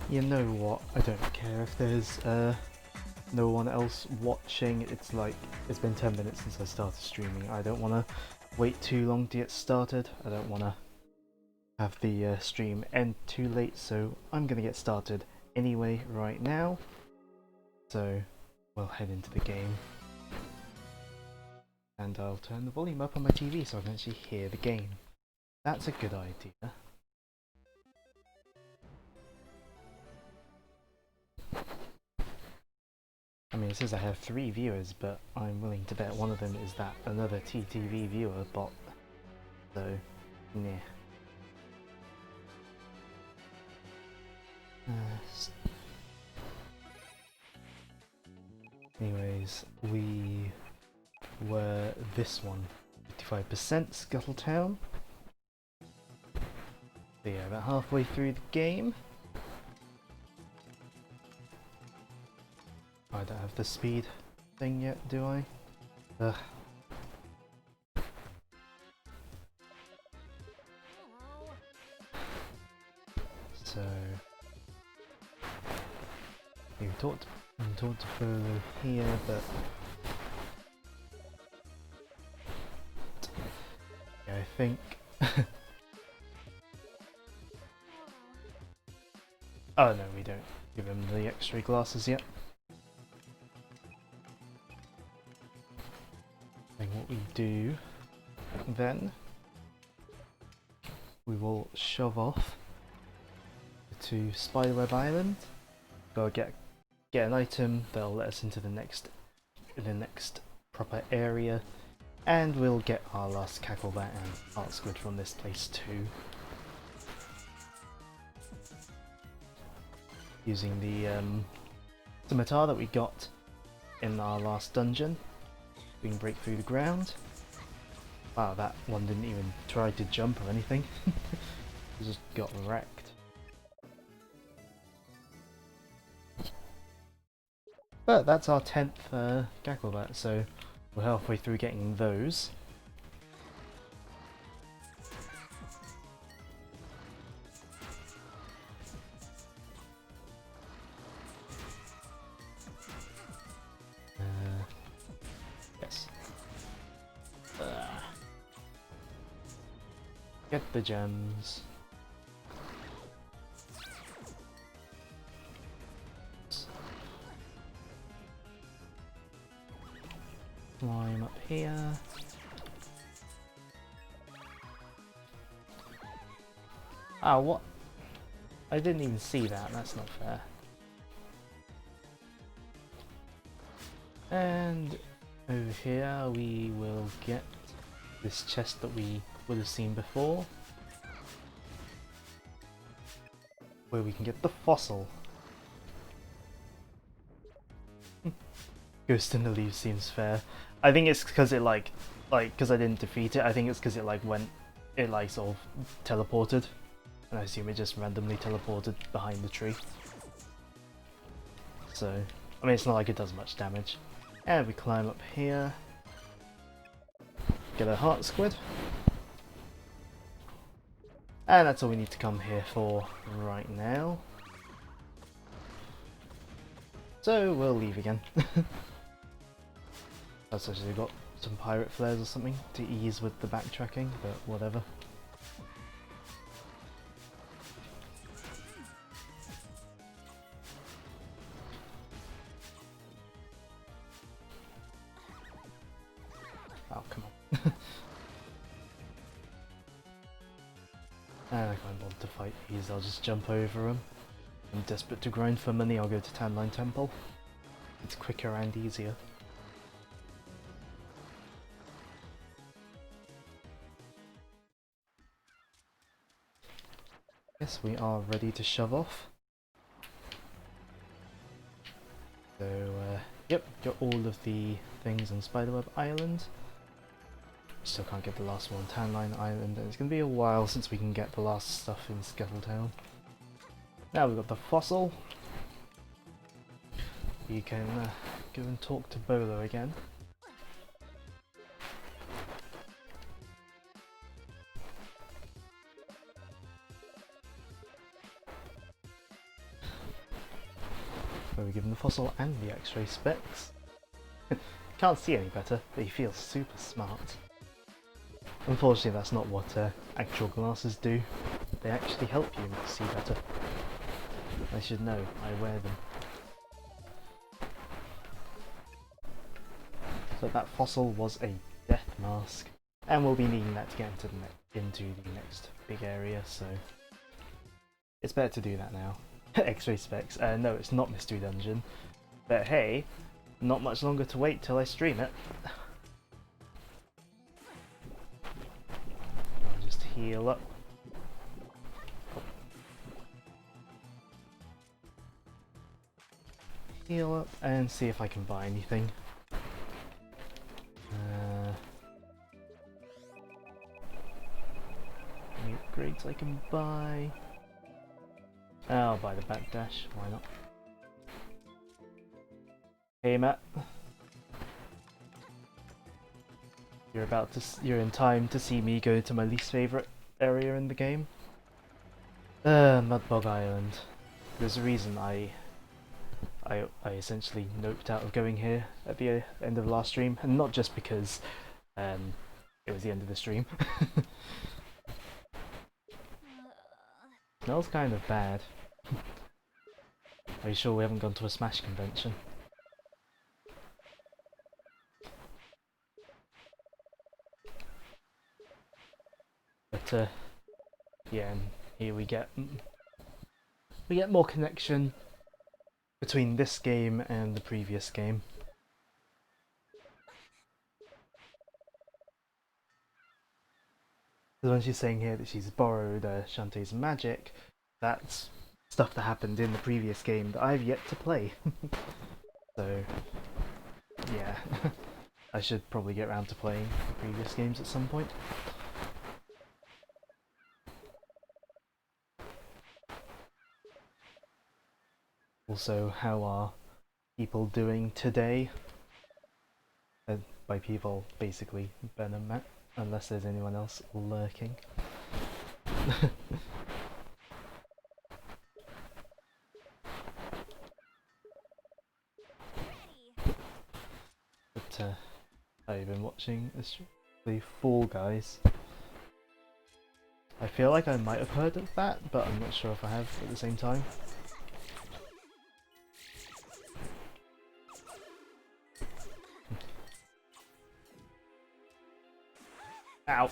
You know what? I don't care if there's no one else watching. It's like, it's been 10 minutes since I started streaming. I don't want to wait too long to get started. I don't want to have the stream end too late, so I'm going to get started anyway right now. So we'll head into the game. And I'll turn the volume up on my TV so I can actually hear the game. That's a good idea. I mean, it says I have 3 viewers, but I'm willing to bet one of them is that another TTV viewer bot. So, nah. Anyways, we were this one, 55% Scuttletown. So yeah, about halfway through the game. I don't have the speed thing yet, do I? Ugh. So we talked to Furlough here, but yeah, I think oh no, we don't give him the X-ray glasses yet. And what we do then, we will shove off to Spiderweb Island. Go get an item that'll let us into the next proper area, and we'll get our last Cacklebat and Heart Squid from this place too. Using the scimitar that we got in our last dungeon, we can break through the ground. Wow, that one didn't even try to jump or anything. It just got wrecked. But that's our 10th Cacklebat, so we're halfway through getting those. Yes. Get the gems. Climb up here. Ah, what? I didn't even see that, that's not fair. And over here we will get this chest that we would have seen before, where we can get the fossil. Ghost in the Leaves seems fair. I think it's because it because I didn't defeat it. I think it's because it sort of teleported, and I assume it just randomly teleported behind the tree. So, I mean, it's not like it does much damage. And we climb up here, get a Heart Squid, and that's all we need to come here for right now. So we'll leave again. That's actually got some pirate flares or something to ease with the backtracking, but whatever. Oh, come on. And I can't bother to fight these, I'll just jump over them. I'm desperate to grind for money, I'll go to Tanline Temple. It's quicker and easier. Yes, we are ready to shove off. So, yep, got all of the things on Spiderweb Island. Still can't get the last one on Tanline Island, and it's going to be a while since we can get the last stuff in Scuttletown. Now we've got the fossil. We can go and talk to Bolo again. where we give him the fossil and the X-ray specs. Can't see any better, but he feels super smart. Unfortunately, that's not what actual glasses do. They actually help you see better. I should know, I wear them. So that fossil was a death mask, and we'll be needing that to get into the next big area, so it's better to do that now. X-ray specs. No, it's not Mystery Dungeon, but hey, not much longer to wait till I stream it. I'll just heal up. Heal up and see if I can buy anything. Any upgrades I can buy? I'll buy the backdash, why not? Hey Matt. You're in time to see me go to my least favourite area in the game. Mudbog Island. There's a reason I essentially noped out of going here at the end of last stream, and not just because it was the end of the stream. Smells kind of bad. Are you sure we haven't gone to a Smash convention? But yeah, and here we get more connection between this game and the previous game. So when she's saying here that she's borrowed Shantae's magic, that's stuff that happened in the previous game that I've yet to play. So yeah, I should probably get around to playing the previous games at some point. Also, how are people doing today? By people, basically Ben and Matt, unless there's anyone else lurking. But have you been watching the Fall Guys? I feel like I might have heard of that, but I'm not sure if I have at the same time. Ow!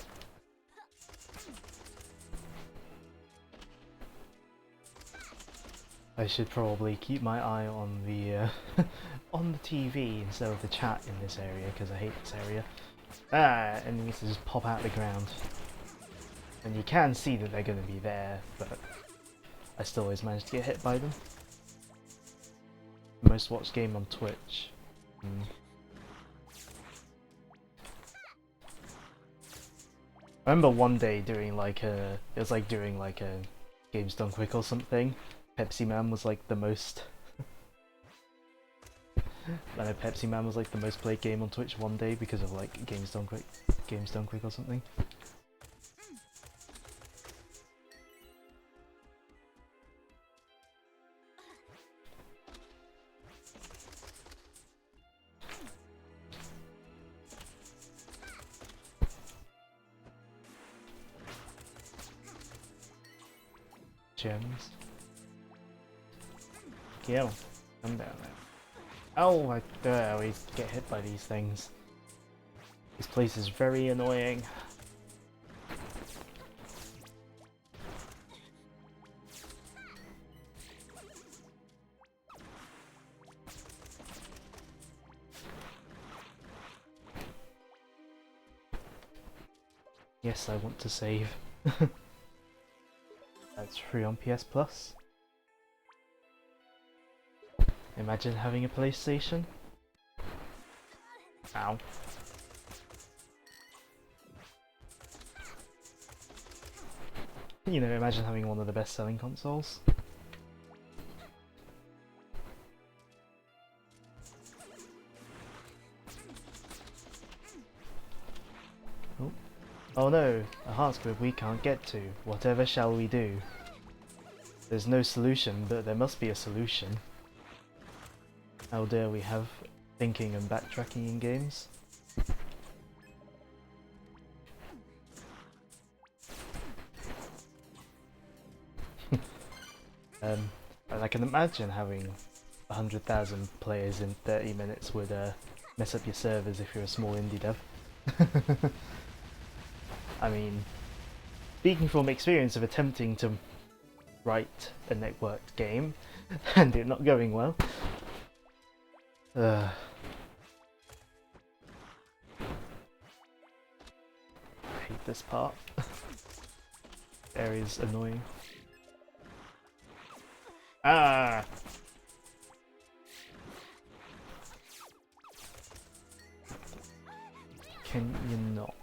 I should probably keep my eye on the on the TV instead of the chat in this area, because I hate this area. Enemies just pop out of the ground. And you can see that they're going to be there, but I still always manage to get hit by them. Most watched game on Twitch. I remember one day doing like it was like doing like a Games Done Quick or something. Pepsi Man was like the most I know Pepsi Man was like the most played game on Twitch one day because of like Games Done Quick or something. Gems. Kill. Come down there. Oh, I always get hit by these things. This place is very annoying. Yes, I want to save. That's free on PS Plus. Imagine having a PlayStation. Ow. You know, imagine having one of the best-selling consoles. Oh. Oh no, a heart squib we can't get to. Whatever shall we do? There's no solution, but there must be a solution. How dare we have thinking and backtracking in games? And I can imagine having 100,000 players in 30 minutes would mess up your servers if you're a small indie dev. I mean, speaking from experience of attempting to write a networked game and it not going well. I hate this part. Area's annoying. Ah! Can you not?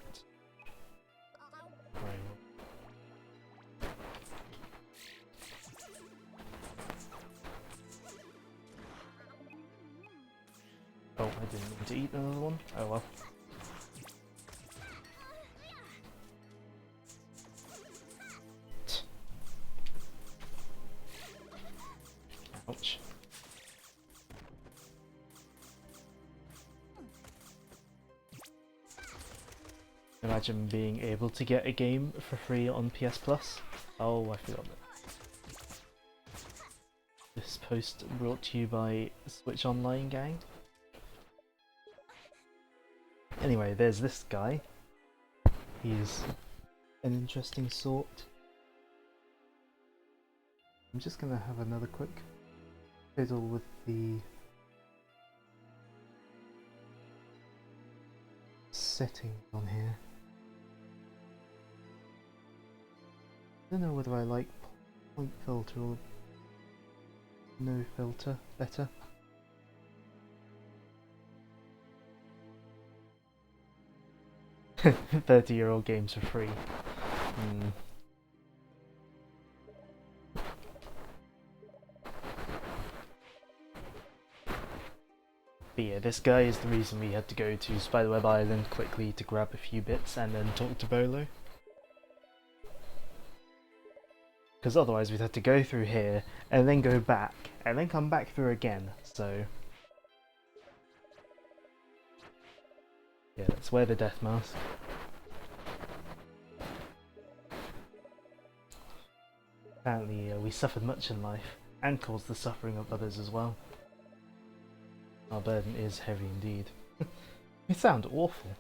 Oh, I didn't mean to eat another one. Oh well. Ouch. Imagine being able to get a game for free on PS Plus. Oh, I forgot that. This post brought to you by Switch Online gang. Anyway, there's this guy. He's an interesting sort. I'm just gonna have another quick fiddle with the settings on here. I don't know whether I like point filter or no filter better. $30-year-old games for free. But yeah, this guy is the reason we had to go to Spiderweb Island quickly to grab a few bits and then talk to Bolo. Because otherwise we'd have to go through here, and then go back, and then come back through again, so... yeah, let's wear the death mask. Apparently we suffered much in life, and caused the suffering of others as well. Our burden is heavy indeed. It sounds awful.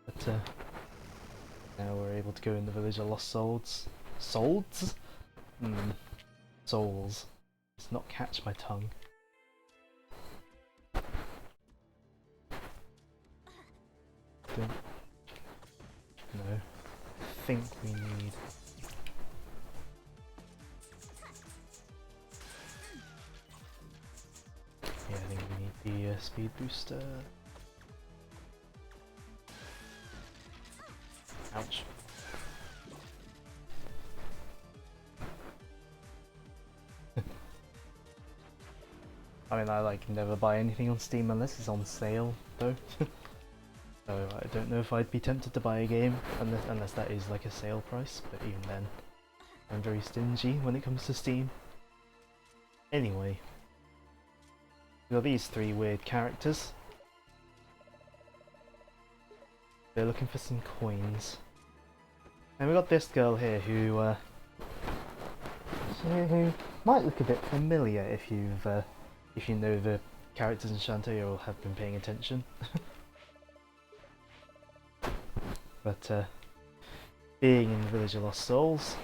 But now we're able to go in the village of Lost Souls. Souls? Souls. Let's not catch my tongue. Don't... no. I think we need... yeah, I think we need the speed booster. Ouch. I mean, I never buy anything on Steam unless it's on sale, though. So I don't know if I'd be tempted to buy a game unless that is like a sale price, but even then, I'm very stingy when it comes to Steam. Anyway, we've got these three weird characters. They're looking for some coins. And we got this girl here who might look a bit familiar if you know the characters in Shantae or have been paying attention. But being in the Village of Lost Souls,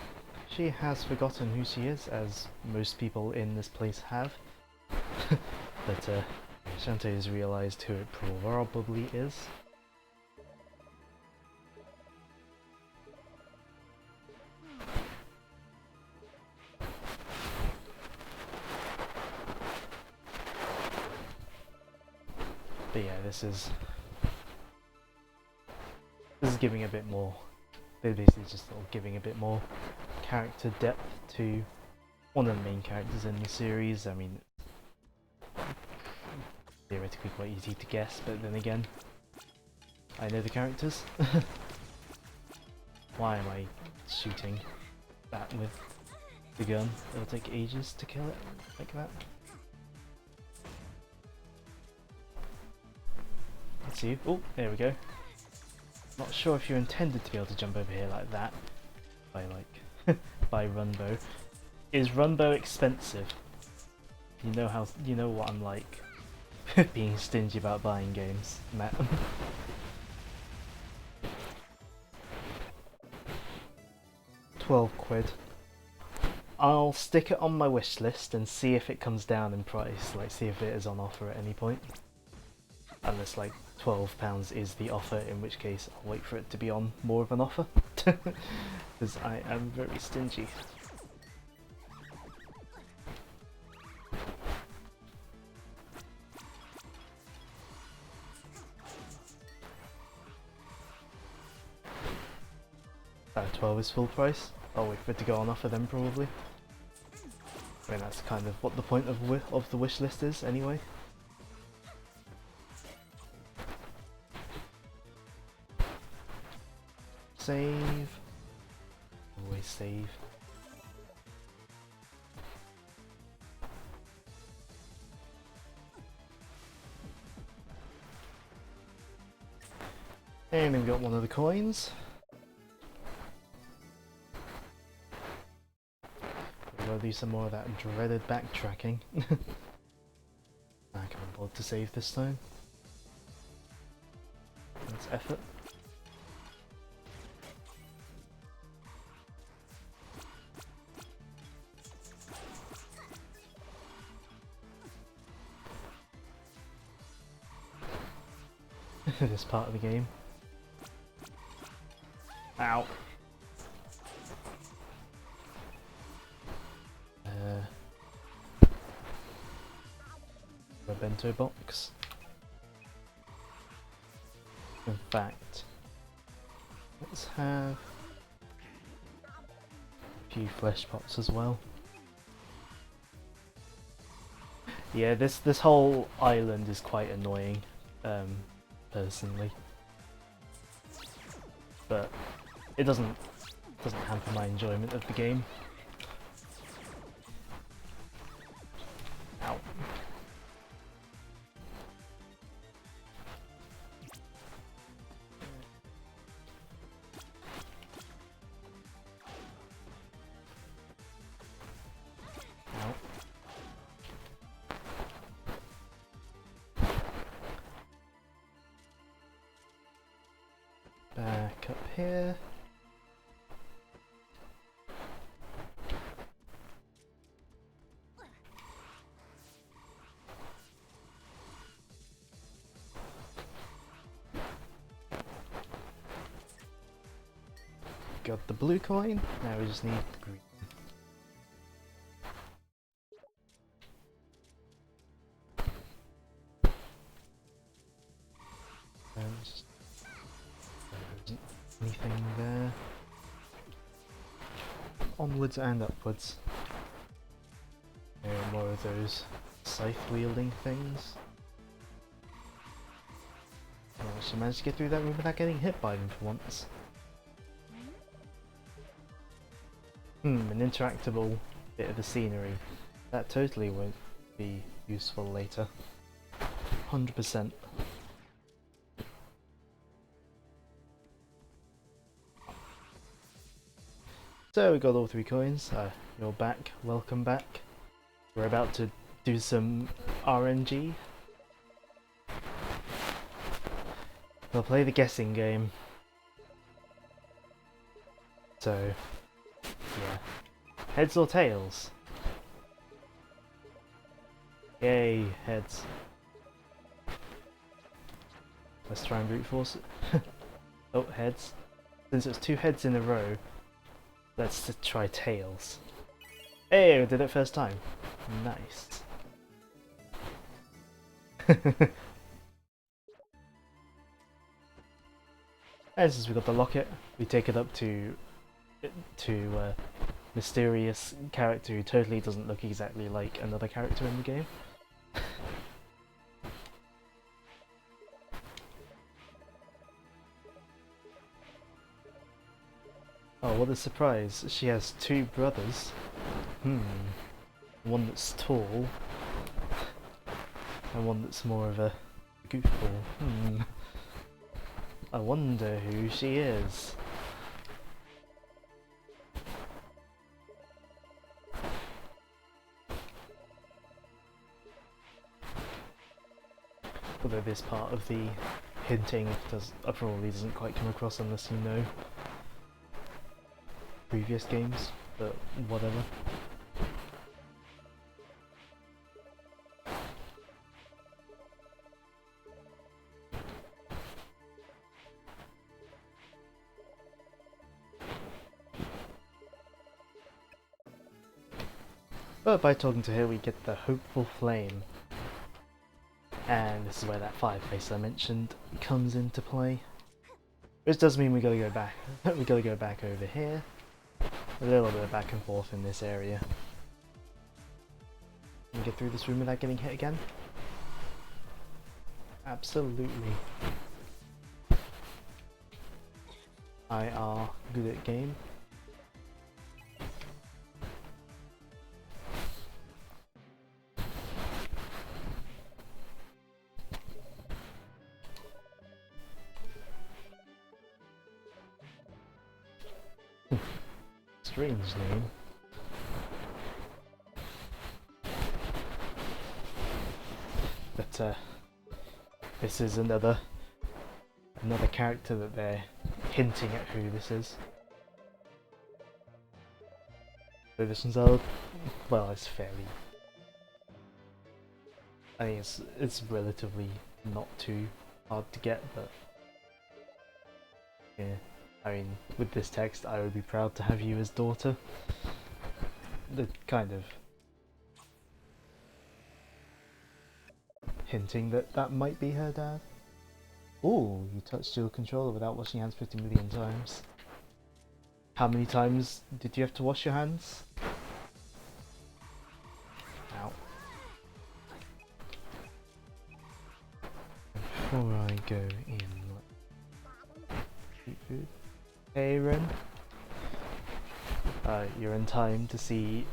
she has forgotten who she is, as most people in this place have. But Shantae has realised who it probably is. But yeah, this is giving a bit more. They're basically just sort of giving a bit more character depth to one of the main characters in the series. I mean, theoretically quite easy to guess, but then again, I know the characters. Why am I shooting that with the gun. It'll take ages to kill it like that. Let's see. Oh, there we go. Not sure if you're intended to be able to jump over here like that by by runbow. Is runbow expensive? You know what I'm like. Being stingy about buying games, Matt. 12 quid. I'll stick it on my wish list and see if it comes down in price, like see if it is on offer at any point. Unless like £12 is the offer, in which case I'll wait for it to be on more of an offer. Because I am very stingy. That 12 is full price. I'll wait for it to go on offer then probably. I mean that's kind of what the point of the wish list is anyway. Save. Always save. And we've got one of the coins. We'll do some more of that dreaded backtracking. I can't bother to save this time. That's effort. This part of the game. Ow. A bento box. In fact, let's have a few flesh pots as well. Yeah, this whole island is quite annoying, personally, but it doesn't hamper my enjoyment of the game. Ow. Ow. Back up here. Got the blue coin, now we just need the green. Just, there isn't anything there. Onwards and upwards. There are more of those scythe wielding things. I actually managed to get through that room without getting hit by them for once. An interactable bit of the scenery. That totally won't be useful later. 100%. So we got all 3 coins. You're back. Welcome back. We're about to do some RNG. We'll play the guessing game. So, yeah. Heads or tails? Yay, heads. Let's try and brute force it. Oh, heads. Since it's 2 heads in a row, let's try tails. Hey, we did it first time. Nice. And since we got the locket, we take it up to mysterious character who totally doesn't look exactly like another character in the game. Oh, what a surprise. She has 2 brothers. One that's tall, and one that's more of a goofball. I wonder who she is. Although this part of the hinting probably doesn't quite come across unless you know previous games, but whatever. But by talking to her we get the Hopeful Flame. And this is where that fireplace I mentioned comes into play. Which does mean we gotta go back. We gotta go back over here. A little bit of back and forth in this area. Can we get through this room without getting hit again? Absolutely. I are good at game. Strange name. But this is another character that they're hinting at who this is. So this one's well, it's fairly. I think it's relatively not too hard to get, but yeah. I mean, with this text, I would be proud to have you as daughter. The kind of hinting that that might be her dad. Ooh, you touched your controller without washing your hands 50 million times. How many times did you have to wash your hands? Ow. Before I go in, eat food. Hey Ren, you're in time to see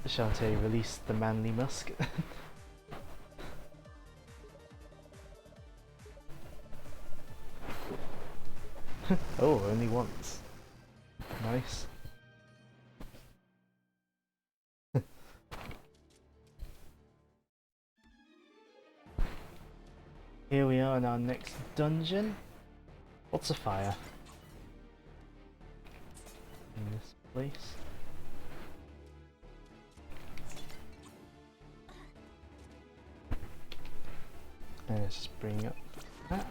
Shantae release the manly musk. Oh, only once. Nice. Here we are in our next dungeon. What's a fire? In this place. And let's just bring up the map.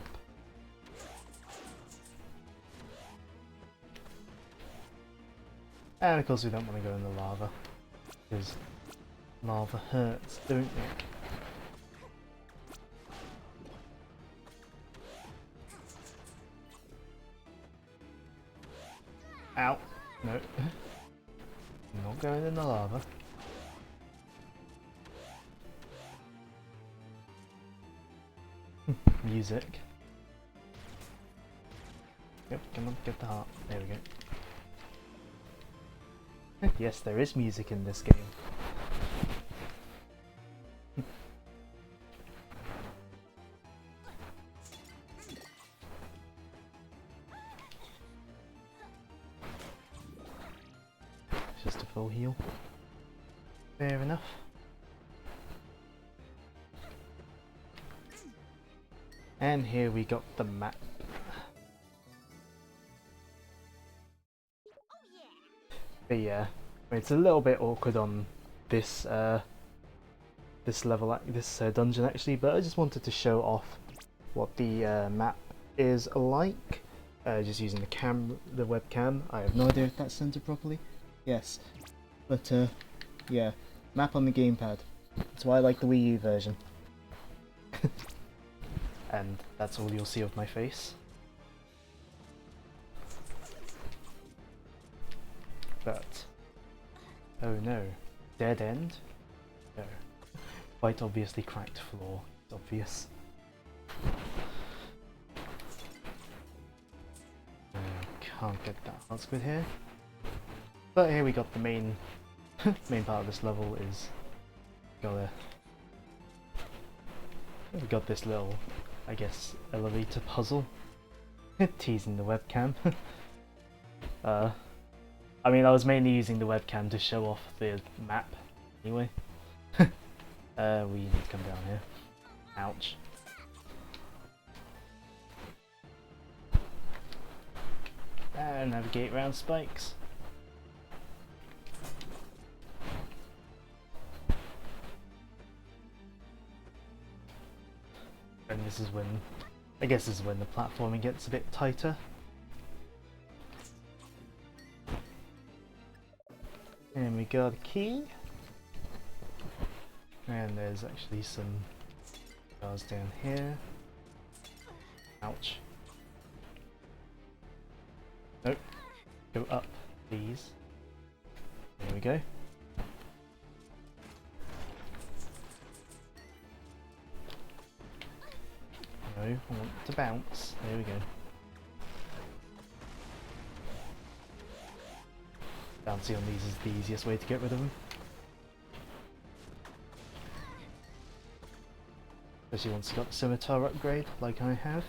And of course we don't want to go in the lava, because lava hurts, don't it? Ow! No. I'm not going in the lava. Music. Yep, come on, get the heart. There we go. Yes, there is music in this game. Just a full heal. Fair enough. And here we got the map. But yeah, it's a little bit awkward on this this level, this dungeon actually, but I just wanted to show off what the map is like. Just using the webcam. I have no idea if that's centered properly. Yes, but yeah, map on the gamepad. That's why I like the Wii U version. And that's all you'll see of my face. But oh no, dead end? No. Quite obviously cracked floor. It's obvious. Can't get that hot squid here. But here we got the main main part of this level is we've got this little, I guess, elevator puzzle. Teasing the webcam. I mean, I was mainly using the webcam to show off the map anyway. We need to come down here. Ouch. And navigate around spikes. And this is when, I guess this is when the platforming gets a bit tighter. And we got a key. And there's actually some bars down here. Ouch. Nope. Go up, please. There we go. No, I want to bounce. There we go. Bouncing on these is the easiest way to get rid of them. Especially once you've got the scimitar upgrade, like I have.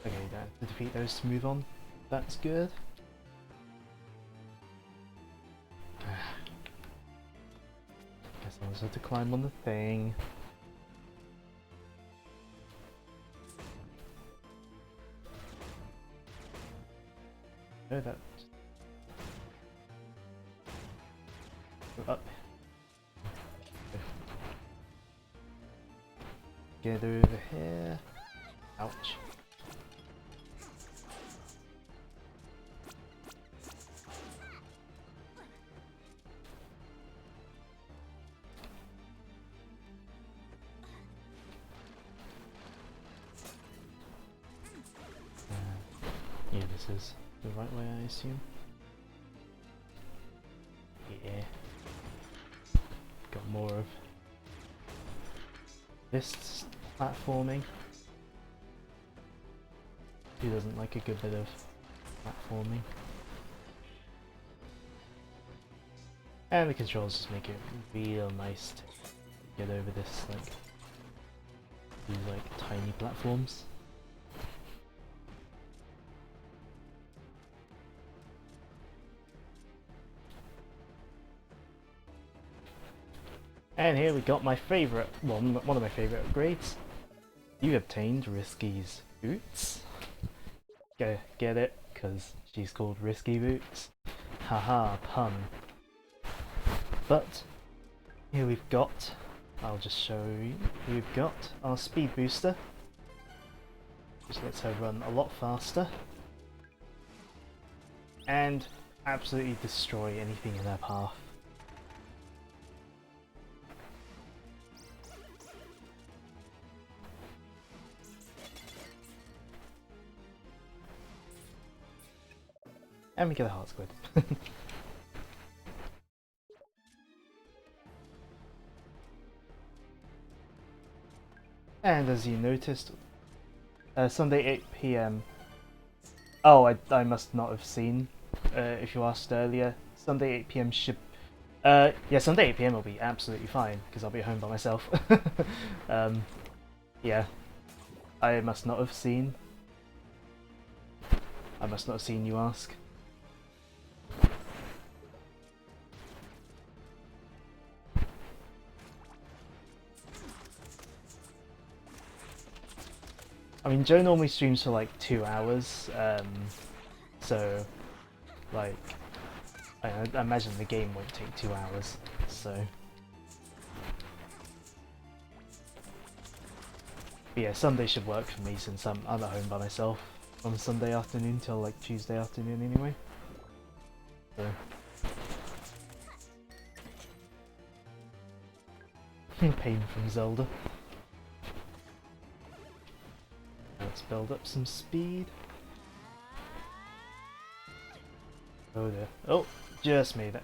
Okay, you don't have to defeat those to move on. That's good. Guess I also have to climb on the thing. No, that. Go up. Get over here. Ouch. Yeah, this is the right way, I assume. Yeah. Got more of this platforming. Who doesn't like a good bit of platforming? And the controls just make it real nice to get over this, like, these like tiny platforms. And here we got my favourite, well, one of my favourite upgrades. You obtained Risky's boots. Get it? Because she's called Risky Boots. Haha, pun. But here we've got, I'll just show you, we've got our speed booster, which lets her run a lot faster and absolutely destroy anything in her path. And we get a heart squid. And as you noticed, Sunday 8 PM. Oh, I must not have seen. If you asked earlier, Sunday 8 PM should. Yeah, Sunday 8 PM will be absolutely fine because I'll be home by myself. Yeah, I must not have seen. I must not have seen you ask. I mean, Joe normally streams for like 2 hours, so like I imagine the game won't take 2 hours, so but yeah, Sunday should work for me since I'm at home by myself on Sunday afternoon till like Tuesday afternoon anyway. So pain from Zelda. Let's build up some speed. Oh dear. Oh, just made it.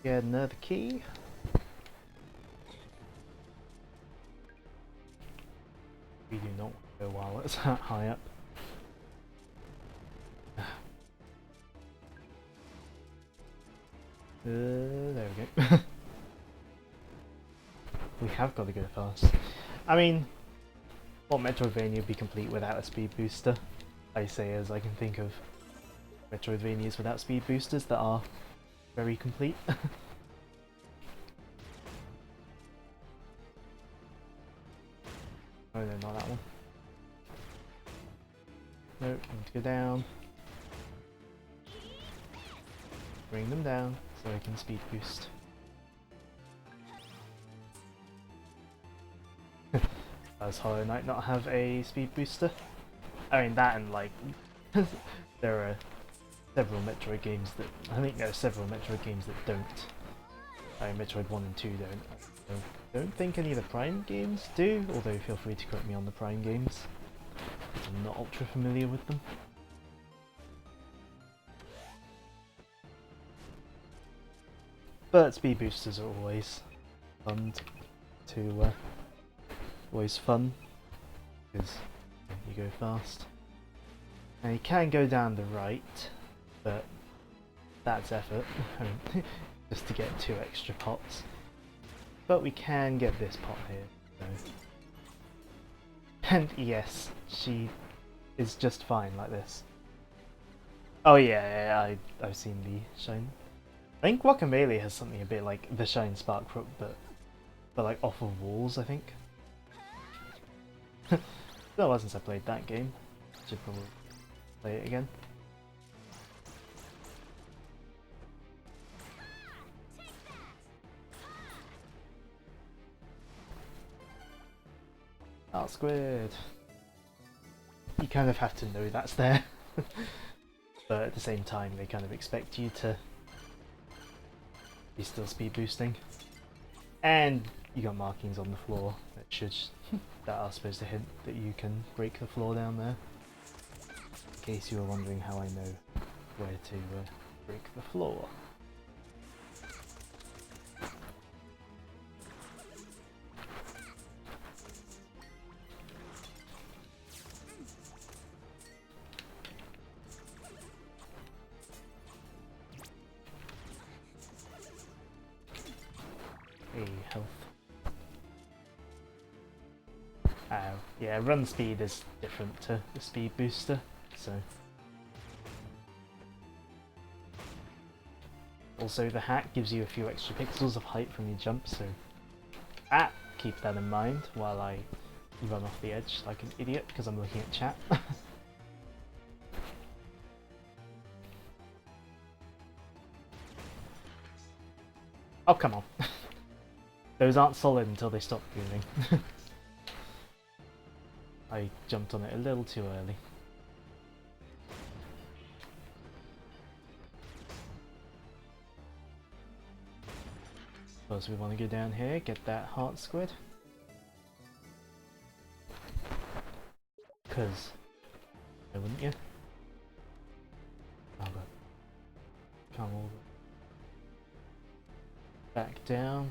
Get another key. high up. There we go. We have got to go fast. I mean, what Metroidvania would be complete without a speed booster? I say as I can think of Metroidvanias without speed boosters that are very complete. Oh no, not that one. Nope, need to go down. Bring them down so I can speed boost. Does Hollow Knight not have a speed booster? I mean that and like there are several Metroid games that I think there are several Metroid games that don't. I mean, Metroid 1 and 2 don't. I don't think any of the Prime games do, although feel free to correct me on the Prime games. I'm not ultra familiar with them. But speed boosters are always fun to always fun because you go fast. And you can go down the right, but that's effort just to get 2 extra pots. But we can get this pot here. So. And yes, she is just fine like this. Oh yeah, I've seen the shine. I think Guacamelee has something a bit like the Shine Spark Crook, but like off of walls, I think. Well, since I played that game, should probably play it again. Oh, squid! You kind of have to know that's there. But at the same time, they kind of expect you to be still speed boosting. And you got markings on the floor that should that are supposed to hint that you can break the floor down there. In case you were wondering how I know where to break the floor. Health. Oh, yeah, run speed is different to the speed booster, so. Also, the hat gives you a few extra pixels of height from your jump, so keep that in mind while I run off the edge like an idiot because I'm looking at chat. Oh, come on. Those aren't solid until they stop moving. I jumped on it a little too early. First we want to go down here, get that heart squid. Because, why wouldn't you? Oh god. Come over. Back down.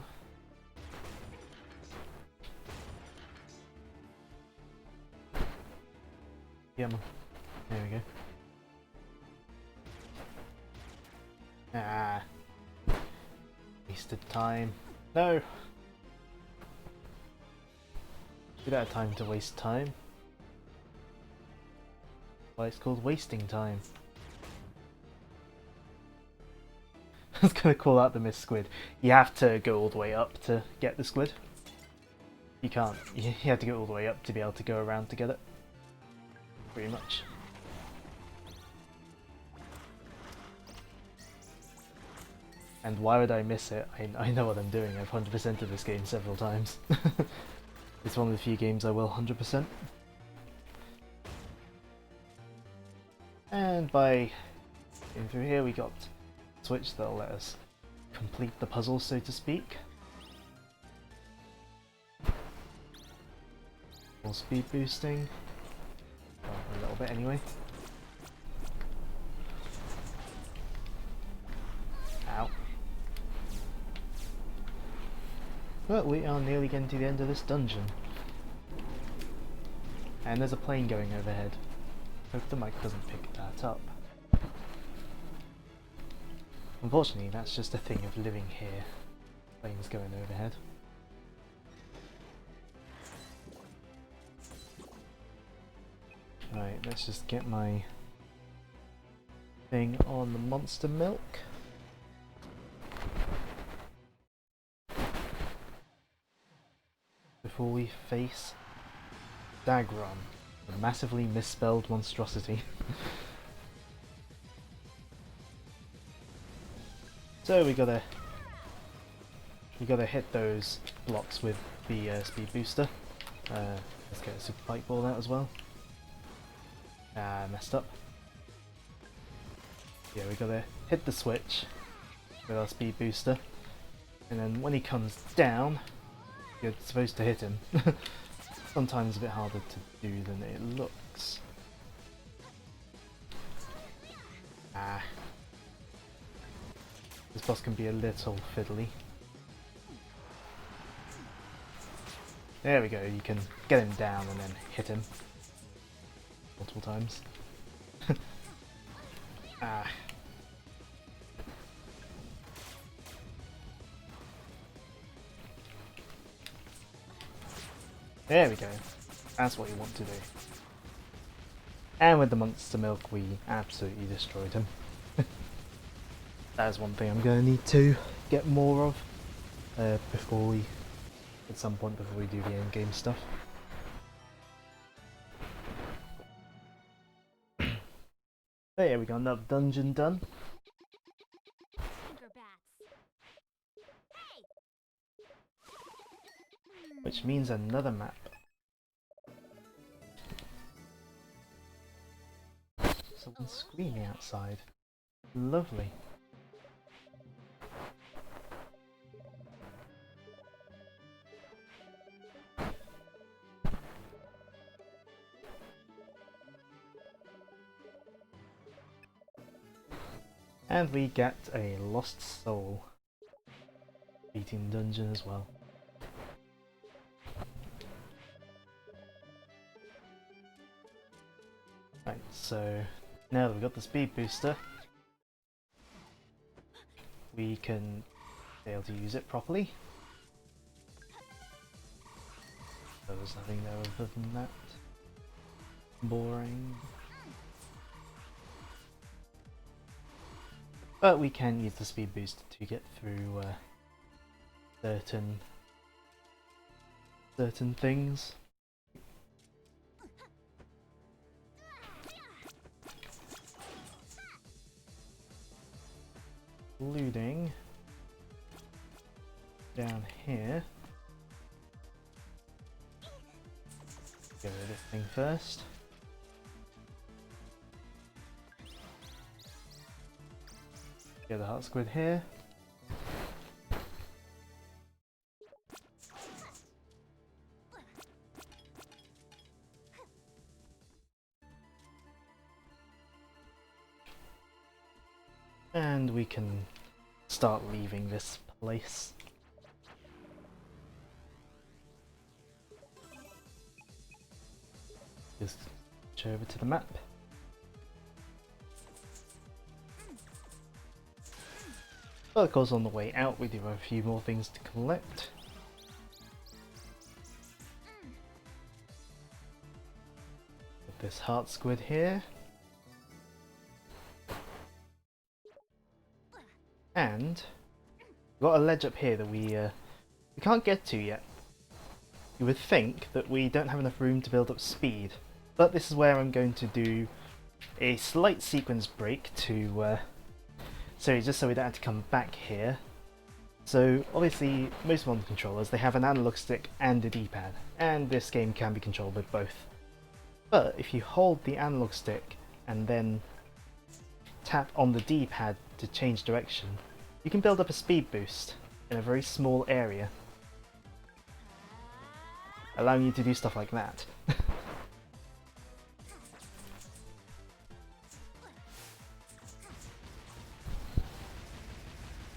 Yeah, man. There we go. Ah. Wasted time. No! We don't have time to waste time. Why it's called wasting time. I was gonna call out the missed squid. You have to go all the way up to get the squid. You can't. You have to go all the way up to be able to go around to get it. Pretty much. And why would I miss it? I know what I'm doing. I've 100%ed this game several times. It's one of the few games I will 100%. And by going through here we got a switch that'll let us complete the puzzle, so to speak. More speed boosting. Well, a little bit anyway. Ow. But we are nearly getting to the end of this dungeon. And there's a plane going overhead. Hope the mic doesn't pick that up. Unfortunately, that's just a thing of living here. Planes going overhead. Right, let's just get my thing on the monster milk. Before we face Dagron, a massively misspelled monstrosity. So we gotta hit those blocks with the speed booster. Let's get a super pike ball out as well. Messed up. Yeah, we gotta hit the switch with our speed booster, and then when he comes down, you're supposed to hit him. Sometimes a bit harder to do than it looks. This boss can be a little fiddly. There we go, you can get him down and then hit him multiple times. There we go. That's what you want to do. And with the monster milk, we absolutely destroyed him. That is one thing I'm going to need to get more of before we, at some point before we do the end game stuff. There we go, another dungeon done. Which means another map. Someone's screaming outside. Lovely. And we get a lost soul. Beating dungeon as well. Right, so now that we've got the speed booster, we can be able to use it properly. So there's nothing there other than that. Boring. But we can use the speed booster to get through certain things. Including down here. Get rid of this thing first. Get the heart squid here. And we can start leaving this place. Just go over to the map. But of course on the way out we do have a few more things to collect. With this heart squid here. And we've got a ledge up here that we can't get to yet. You would think that we don't have enough room to build up speed, but this is where I'm going to do a slight sequence break to just so we don't have to come back here. So obviously most modern controllers, they have an analog stick and a D-pad, and this game can be controlled with both. But if you hold the analog stick and then tap on the D-pad to change direction, you can build up a speed boost in a very small area, allowing you to do stuff like that.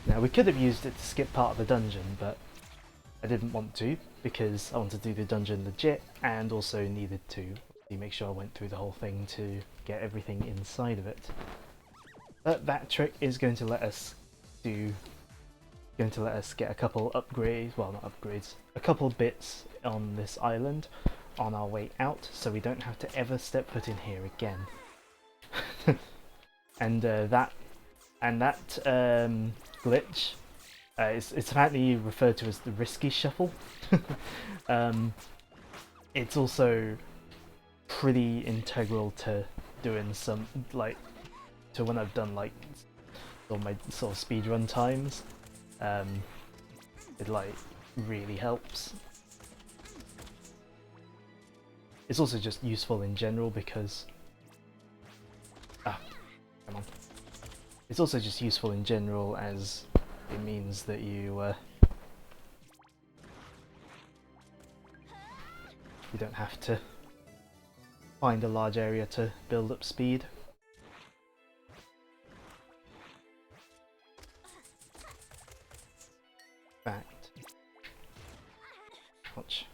Now we could have used it to skip part of the dungeon, but I didn't want to because I wanted to do the dungeon legit and also needed to You make sure I went through the whole thing to get everything inside of it. But that trick is going to let us get a couple upgrades, well not upgrades, a couple bits on this island on our way out, so we don't have to ever step foot in here again. And that glitch, it's apparently referred to as the risky shuffle. It's also pretty integral to doing some, like, to when I've done like all my sort of speedrun times. It like really helps. It's also just useful in general because come on. It's also just useful in general as it means that you don't have to find a large area to build up speed. Fact. Ouch.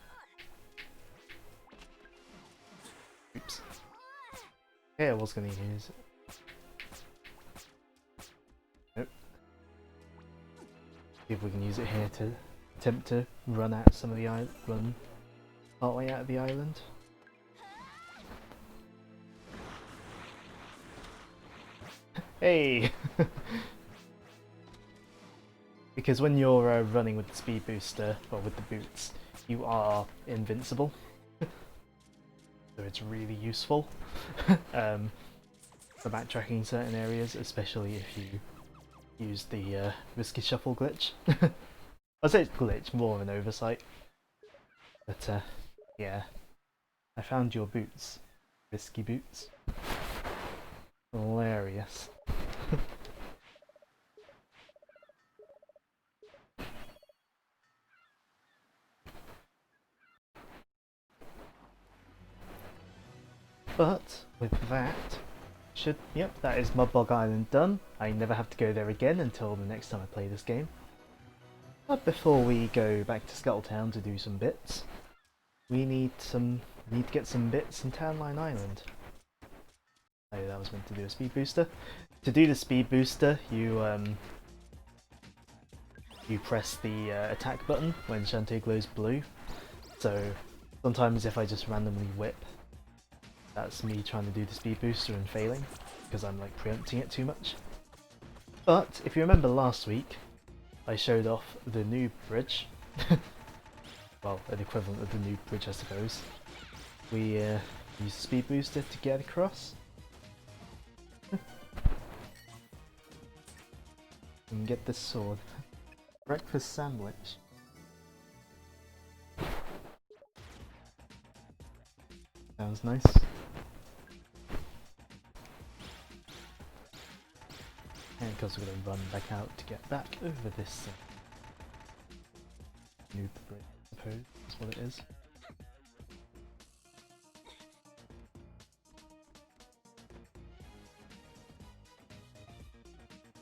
Oops. Okay, I was gonna use it. Nope. See if we can use it here to attempt to run out some of the run our way out of the island. Hey! Because when you're running with the speed booster, or with the boots, you are invincible. So it's really useful for backtracking certain areas, especially if you use the risky shuffle glitch. I'd say it's glitch, more of an oversight. But yeah, I found your boots. Risky boots. Hilarious. But with that, that is Mudbog Island done. I never have to go there again until the next time I play this game. But before we go back to Scuttletown to do some bits, we need to get some bits in Townline Island. Oh, that was meant to do a speed booster. To do the speed booster, you press the attack button when Shantae glows blue. So sometimes if I just randomly whip, that's me trying to do the speed booster and failing, because I'm like preempting it too much. But if you remember last week, I showed off the noob bridge. Well, an equivalent of the noob bridge, I suppose. We used the speed booster to get across. And get this sword. Breakfast sandwich. Sounds nice. And of course we're going to run back out to get back over this noob bridge, I suppose that's what it is.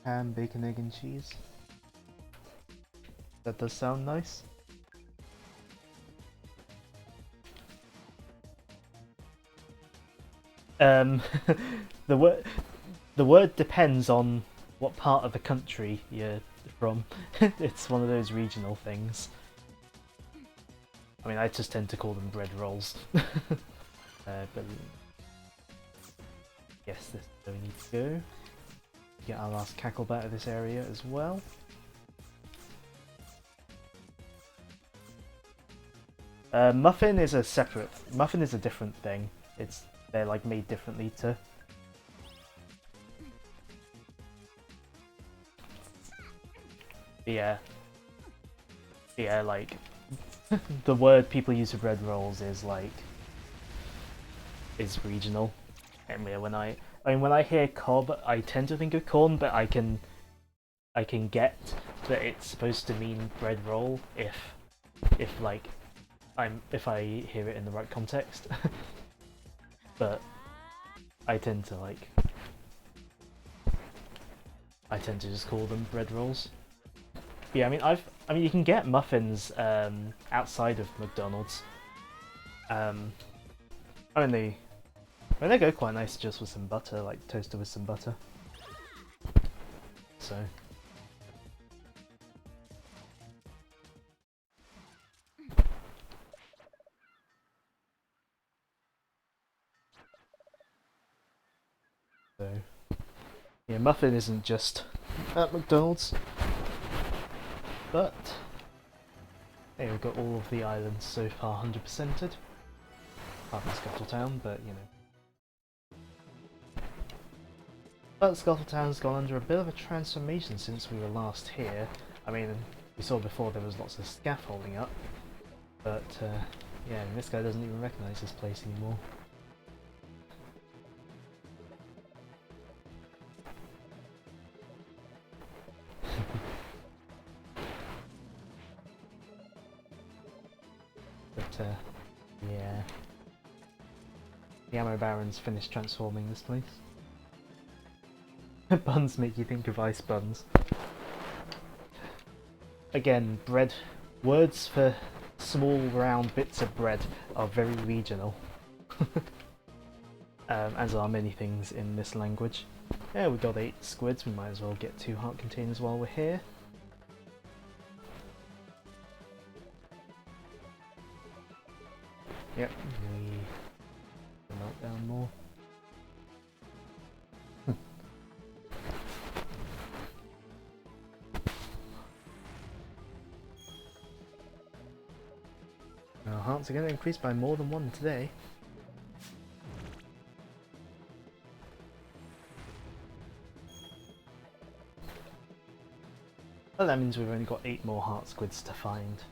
Ham, bacon, egg and cheese. That does sound nice. The word depends on what part of the country you're from. It's one of those regional things. I mean, I just tend to call them bread rolls. But yes, this is where we need to go. Get our last cackle bat of this area as well. Muffin is a different thing. They're like made differently to. Yeah, like the word people use for bread rolls is regional. And yeah, when I hear cob, I tend to think of corn, but I can get that it's supposed to mean bread roll if I hear it in the right context. But I tend to just call them bread rolls. Yeah, I mean you can get muffins outside of McDonald's. I mean I mean, they go quite nice just with some butter, like toasted with some butter. So. So. Yeah, muffin isn't just at McDonald's. But. Hey, we've got all of the islands so far 100%ed. Apart from Scuttletown, but you know. But Scuttletown's gone under a bit of a transformation since we were last here. I mean, we saw before there was lots of scaffolding up, but yeah, this guy doesn't even recognise this place anymore. But yeah, the Ammo Baron's finished transforming this place. Buns make you think of ice buns. Again, bread. Words for small round bits of bread are very regional. As are many things in this language. Yeah, we got 8 squids, we might as well get 2 heart containers while we're here. Yep, we melt down more. Our hearts are going to increase by more than 1 today. Well, that means we've only got 8 more heart squids to find.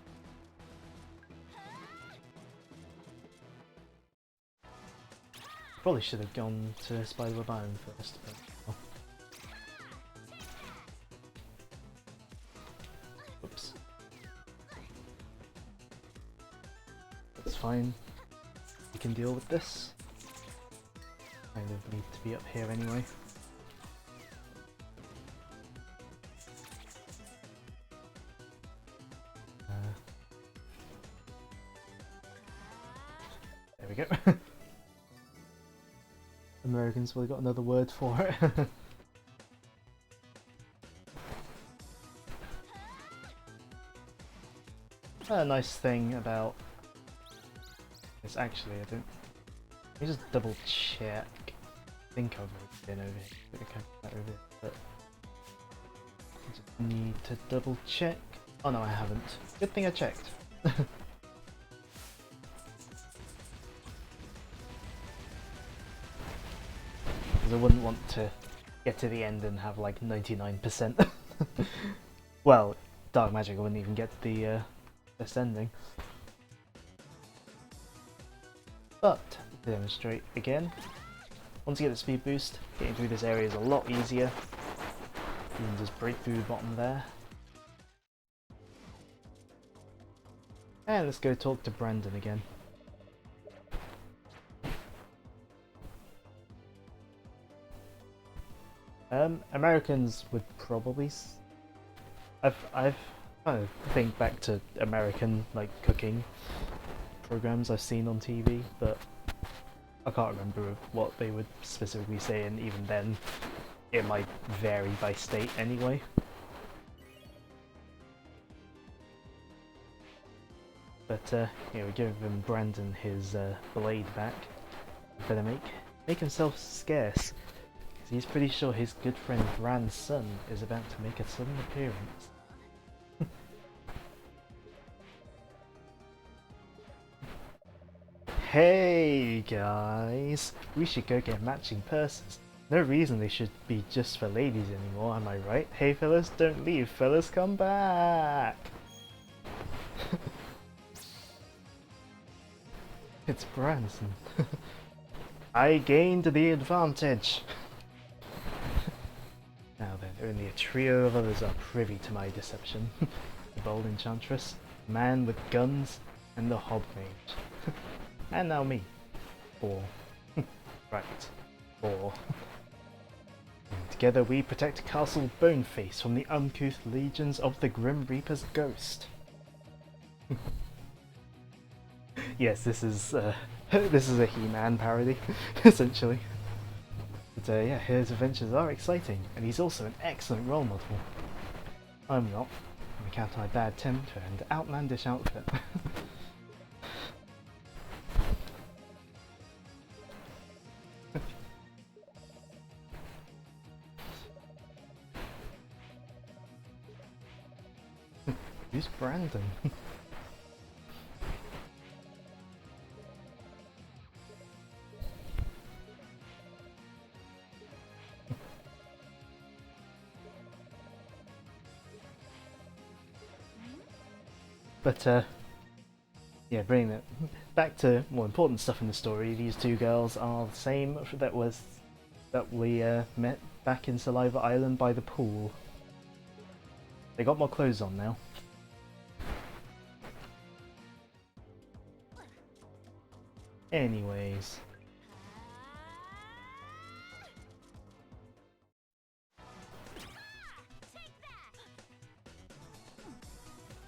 Probably should have gone to Spiderweb Island first, but oh. Oops. That's fine. We can deal with this. Kind of need to be up here anyway. There we go. Americans will have got another word for it. A nice thing about this, actually, I don't. Let me just double check. I think I've been over here. I think I've been over here, but I just need to double check. Oh no, I haven't. Good thing I checked. I wouldn't want to get to the end and have like 99%. Well, Dark Magic I wouldn't even get to the best ending. But, to demonstrate again, once you get the speed boost, getting through this area is a lot easier. You can just break through the bottom there. And let's go talk to Brandon again. Americans would probably. I've kind of think back to American like cooking programs I've seen on TV, but I can't remember what they would specifically say, and even then, it might vary by state anyway. But yeah, we're giving Brandon his blade back. Better make himself scarce. He's pretty sure his good friend Bran's son is about to make a sudden appearance. Hey guys, we should go get matching purses. No reason they should be just for ladies anymore, am I right? Hey fellas, don't leave, fellas, come back! It's Branson. I gained the advantage! Now then, only a trio of others are privy to my deception. The bold enchantress, the man with guns, and the hob mage. And now me. 4. Right. 4. Together we protect Castle Boneface from the uncouth legions of the Grim Reaper's ghost. Yes, this is this is a He-Man parody, essentially. But yeah, his adventures are exciting, and he's also an excellent role model. I'm not. On account of my bad temper and outlandish outfit. Who's Brandon? But yeah, bringing it back to more important stuff in the story. These two girls are the same that we met back in Saliva Island by the pool. They got more clothes on now. Anyways.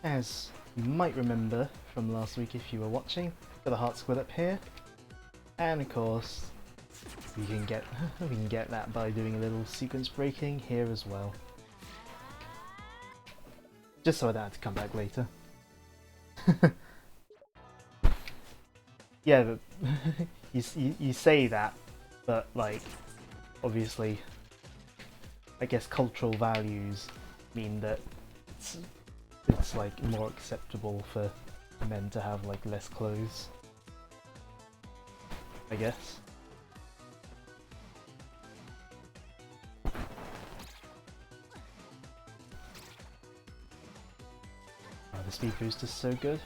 As you might remember from last week if you were watching, got the heart squid up here. And of course, we can get that by doing a little sequence breaking here as well. Just so I don't have to come back later. Yeah, but you say that, but like, obviously, I guess cultural values mean that it's like more acceptable for men to have like less clothes, I guess. Oh, the speed boost is so good.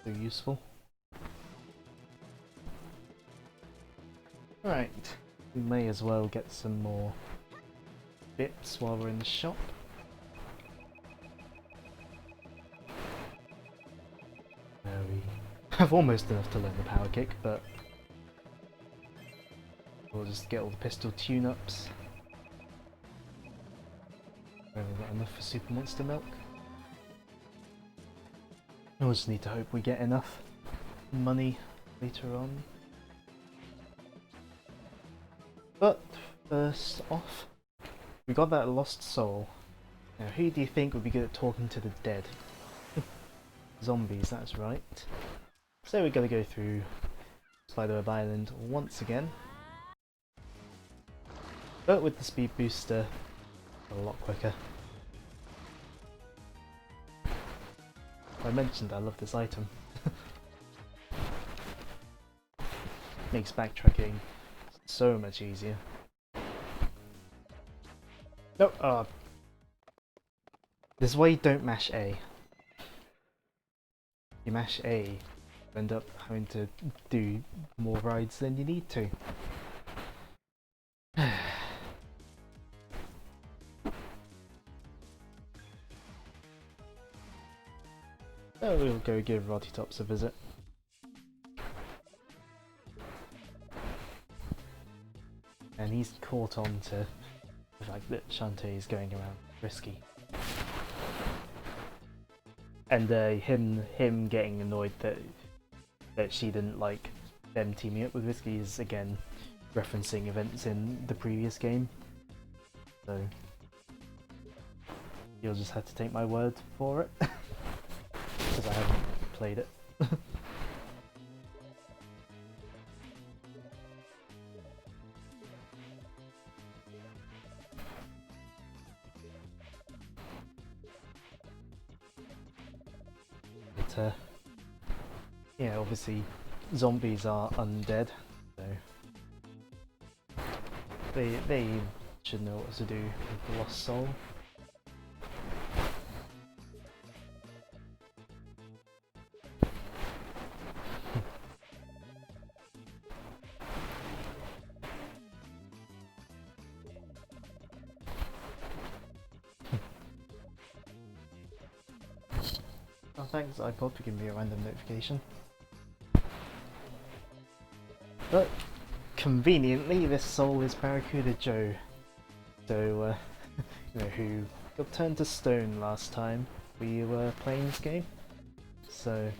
So useful. Right, we may as well get some more bits while we're in the shop. We have almost enough to learn the power kick, but we'll just get all the pistol tune-ups. We've got enough for Super Monster Milk. We'll just need to hope we get enough money later on. But first off, we got that lost soul. Now who do you think would be good at talking to the dead? Zombies, that's right. So we're gonna go through Spiderweb Island once again. But with the speed booster a lot quicker. I mentioned I love this item. Makes backtracking so much easier. No, this is why you don't mash A. You mash A, you end up having to do more rides than you need to. So we'll go give Roddy Tops a visit. And he's caught on to the fact that Shantae is going around risky. And him getting annoyed that she didn't like them teaming up with Risky is again referencing events in the previous game. So you'll just have to take my word for it. Because I haven't played it. But yeah, obviously zombies are undead, so they should know what to do with the lost soul. Oh, thanks iPod for giving me a random notification. But conveniently, this soul is Barracuda Joe, so you know, who got turned to stone last time we were playing this game. So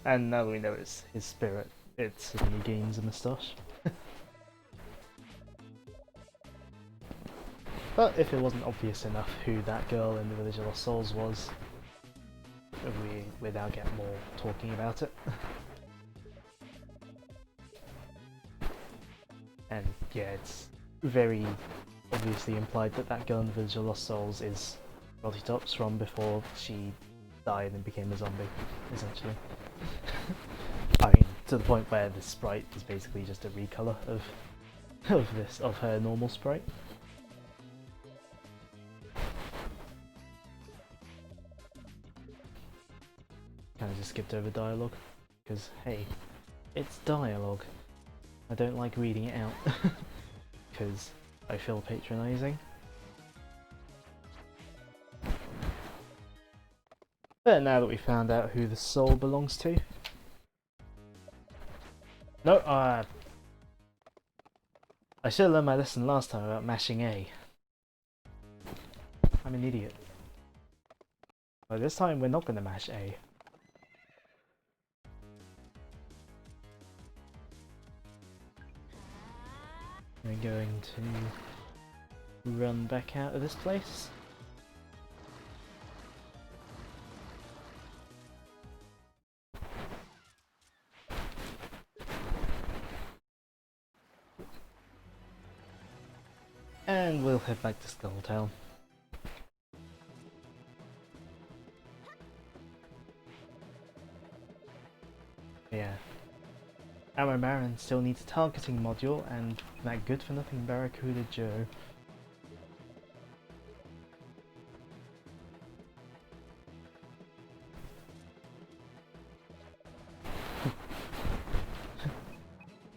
And now we know it's his spirit, it suddenly gains a moustache. But if it wasn't obvious enough who that girl in the Village of Lost Souls was, we now get more talking about it. And yeah, it's very obviously implied that that girl in the Village of Lost Souls is Tops from before she died and became a zombie, essentially. I mean, to the point where the sprite is basically just a recolor of her normal sprite. Kind of just skipped over dialogue because hey, it's dialogue. I don't like reading it out because I feel patronizing. But now that we found out who the soul belongs to... No, I should have learned my lesson last time about mashing A. I'm an idiot. But this time we're not going to mash A. We're going to run back out of this place. And we'll head back to Skulltown. Yeah. Our Baron still needs a targeting module and that good for nothing Barracuda Joe.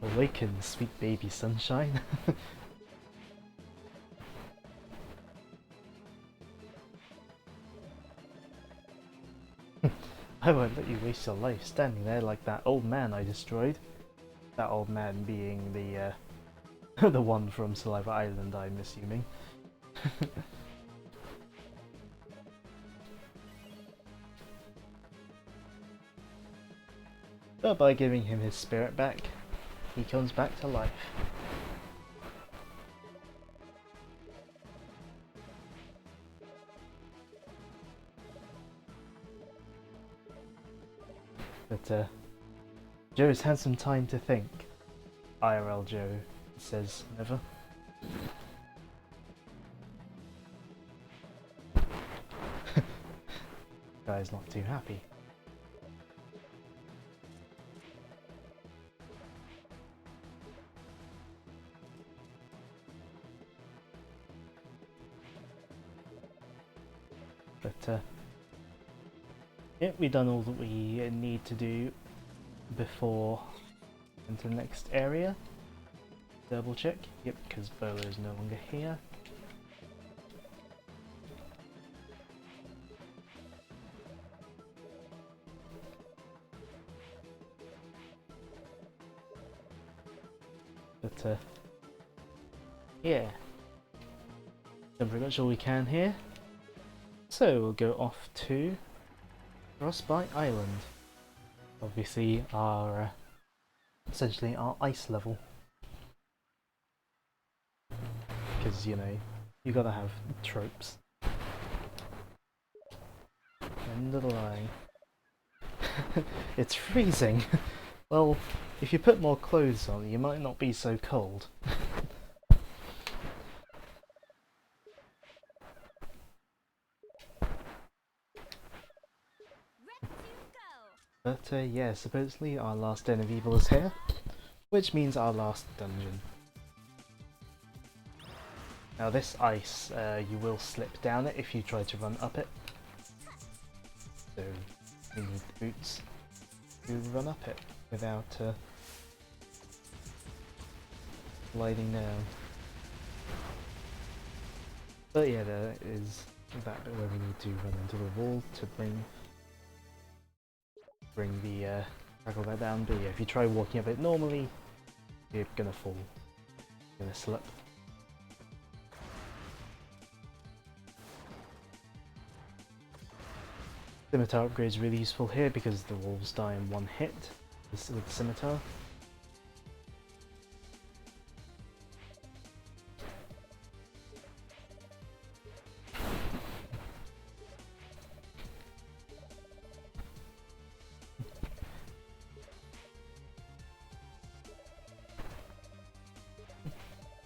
Awaken, sweet baby sunshine. I won't let you waste your life standing there like that old man I destroyed. That old man being the the one from Saliva Island, I'm assuming. But by giving him his spirit back, he comes back to life. But Joe's had some time to think. IRL Joe says never. Guy's not too happy. But yeah, we've done all that we need to do before into the next area. Double check. Yep, because Bolo is no longer here. But yeah, done pretty much all we can here. So we'll go off to Frostbite Island. Obviously our essentially our ice level. Because, you know, you gotta have tropes. End of the line. It's freezing! Well, if you put more clothes on, you might not be so cold. But yeah, supposedly our last Den of Evil is here, which means our last dungeon. Now this ice, you will slip down it if you try to run up it. So you need boots to run up it without sliding down. But yeah, there is that bit where we need to run into the wall to bring the tackle back down. But yeah, if you try walking up it normally, you're gonna fall. You're gonna slip. Scimitar upgrade is really useful here because the wolves die in one hit with the scimitar.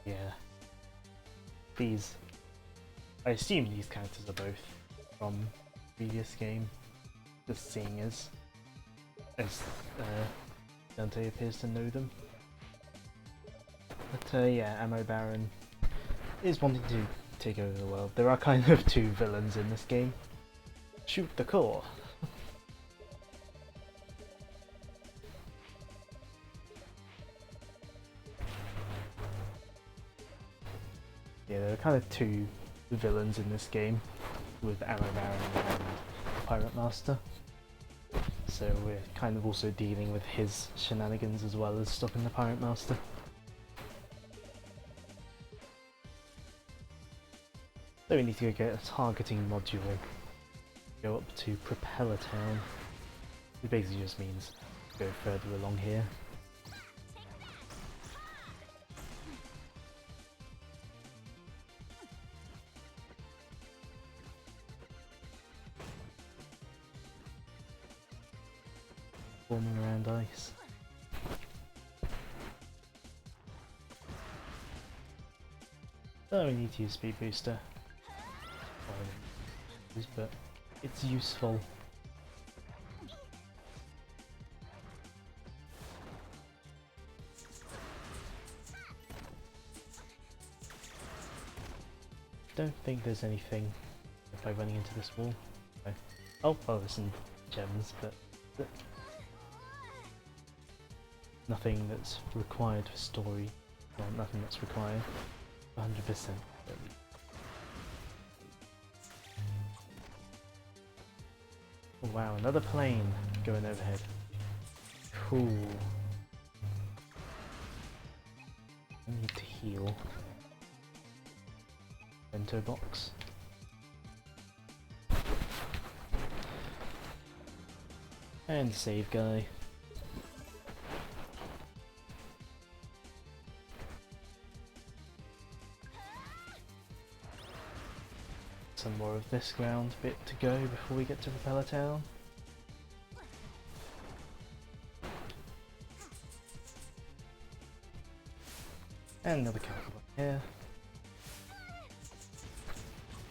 Yeah. These... I assume these characters are both from previous game, just seeing as Shantae appears to know them. But yeah, Ammo Baron is wanting to take over the world. There are kind of two villains in this game. Shoot the core! Yeah, there are kind of two villains in this game, with Ammo Baron and Pirate Master. So we're kind of also dealing with his shenanigans as well as stopping the Pirate Master. So we need to go get a targeting module, go up to Propeller Town. It basically just means go further along here. Forming around ice. Oh, we need to use Speed Booster. But it's useful. Don't think there's anything by running into this wall. No. Oh, well, there's some gems, but nothing that's required for story. Well, nothing that's required. 100%. Oh, wow, another plane going overhead. Cool. I need to heal. Bento box. And save guy. Some more of this ground bit to go before we get to Propeller Town. And another chemical here.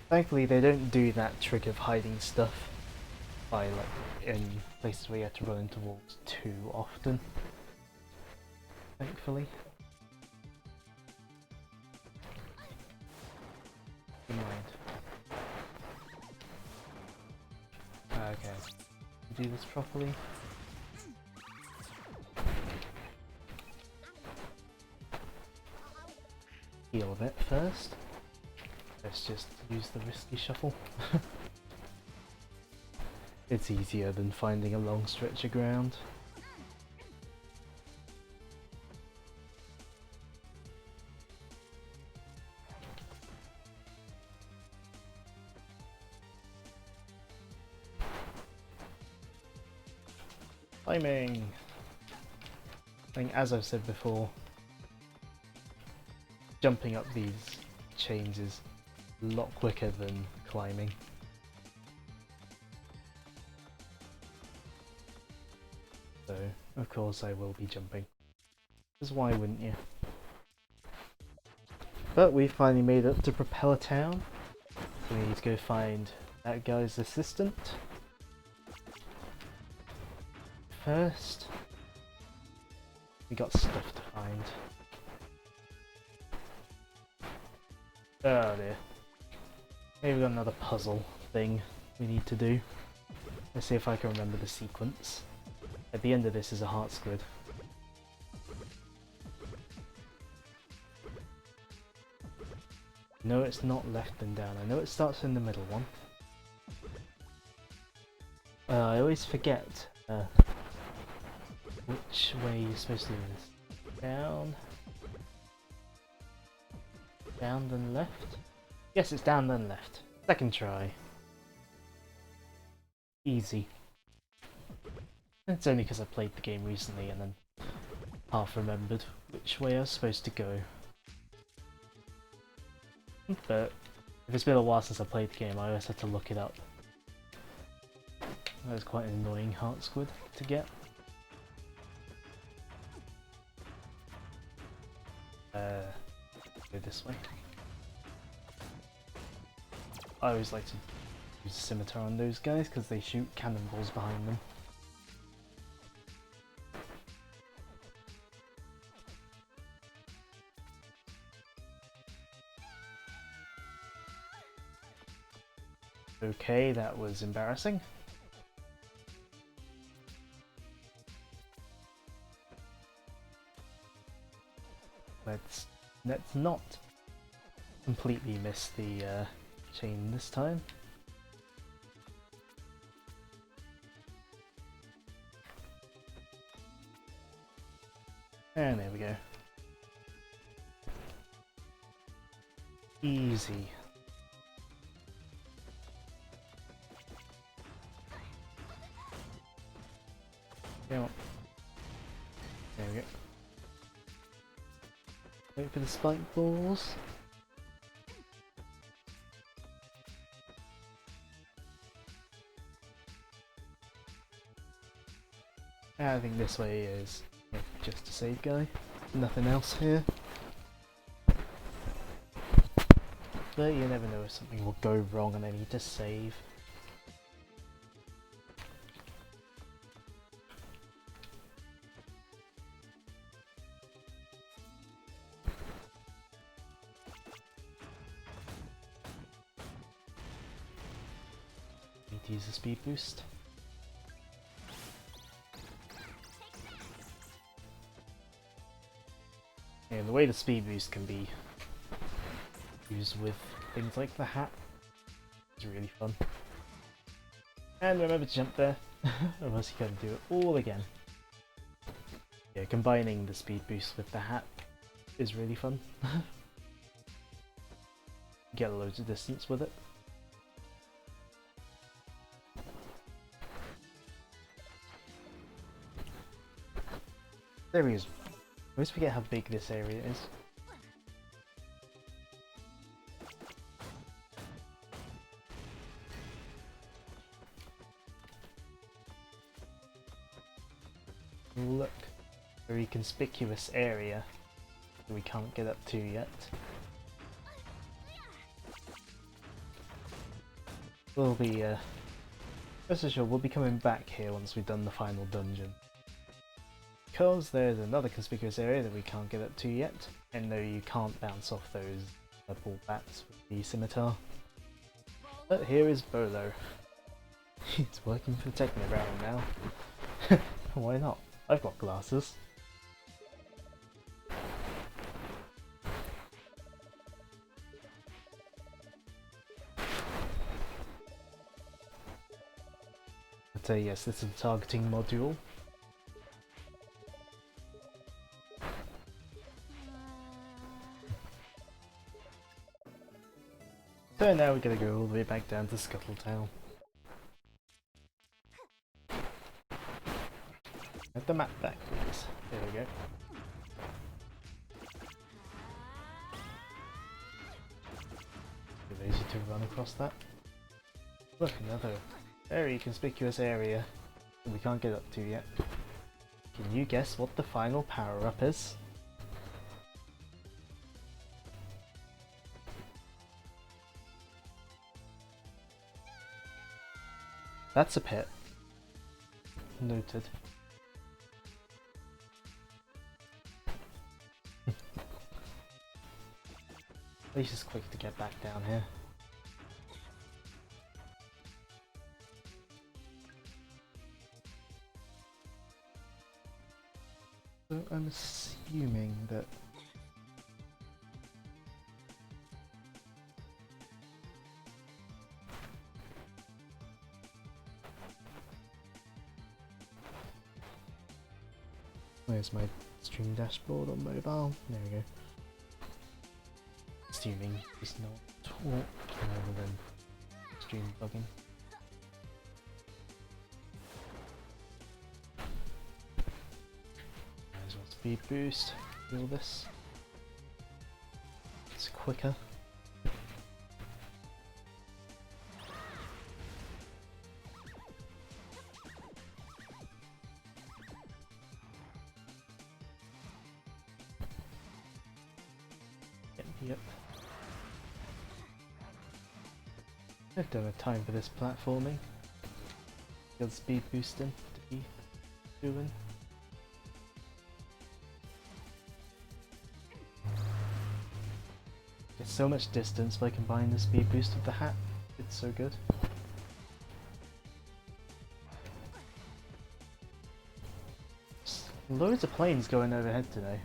Thankfully they don't do that trick of hiding stuff by like in places where you have to run into walls too often. Thankfully. Good mind. Okay. Do this properly. Heal a bit first. Let's just use the risky shuffle. It's easier than finding a long stretch of ground. Climbing! I think, as I've said before, jumping up these chains is a lot quicker than climbing. So, of course I will be jumping. Because why wouldn't you? But we finally made it to Propeller Town. So we need to go find that guy's assistant. First, we got stuff to find. Oh dear. Maybe we got another puzzle thing we need to do. Let's see if I can remember the sequence. At the end of this is a heart squid. No, it's not left and down. I know it starts in the middle one. I always forget which way you're supposed to do this. Down. Down then left? Yes, it's down then left. Second try. Easy. It's only because I played the game recently and then half remembered which way I was supposed to go. But if it's been a while since I played the game, I always had to look it up. That was quite an annoying heart squid to get. Go this way. I always like to use a scimitar on those guys because they shoot cannonballs behind them. Okay, that was embarrassing. Let's not completely miss the chain this time. And there we go. Easy. There we go. Wait for the spike balls. I think this way is just a save guy. Nothing else here. But you never know if something will go wrong and I need to save. Need to use a speed boost. And the way the speed boost can be used with things like the hat is really fun. And remember to jump there, or else you gotta do it all again. Yeah, combining the speed boost with the hat is really fun. Get loads of distance with it. There he is. I always forget how big this area is. Look, very conspicuous area that we can't get up to yet. We'll be, rest assured, we'll be coming back here once we've done the final dungeon. Because there's another conspicuous area that we can't get up to yet, and no, you can't bounce off those ball bats with the scimitar. But here is Bolo. He's working for Techno Brown now. Why not? I've got glasses. But yes, this is a targeting module. So now we're gonna go all the way back down to Scuttletown. At the map back, please. There we go. Too lazy to run across that. Look, another very conspicuous area that we can't get up to yet. Can you guess what the final power-up is? That's a pit. Noted. At least it's quick to get back down here. So I'm assuming that where's my stream dashboard on mobile? There we go. Assuming it's not talk rather than stream bugging. speed boost. Heal this. It's quicker. Yep. I don't have time for this platforming. Got speed boosting to be doing. Get so much distance by combining the speed boost with the hat. It's so good. Just loads of planes going overhead today.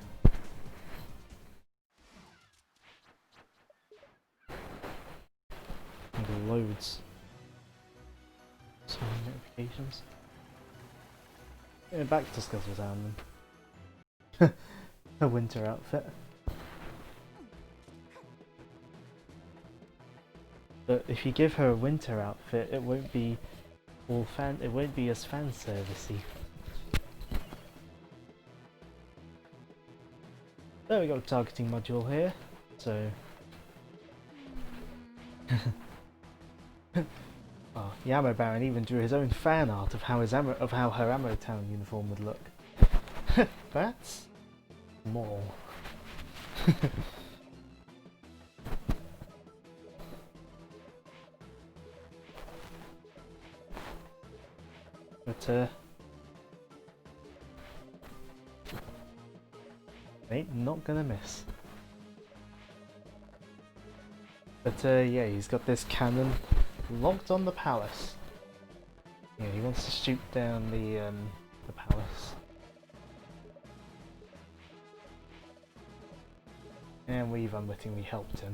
And loads. So many notifications. Yeah, back to Scuttletown then. A winter outfit. But if you give her a winter outfit, it won't be all it won't be as fan servicey. There we got a targeting module here, so oh, the Ammo Baron even drew his own fan art of how her Ammo Town uniform would look. That's more. But ain't not gonna miss. But yeah, he's got this cannon locked on the palace. Yeah, he wants to shoot down the palace. And we've unwittingly helped him.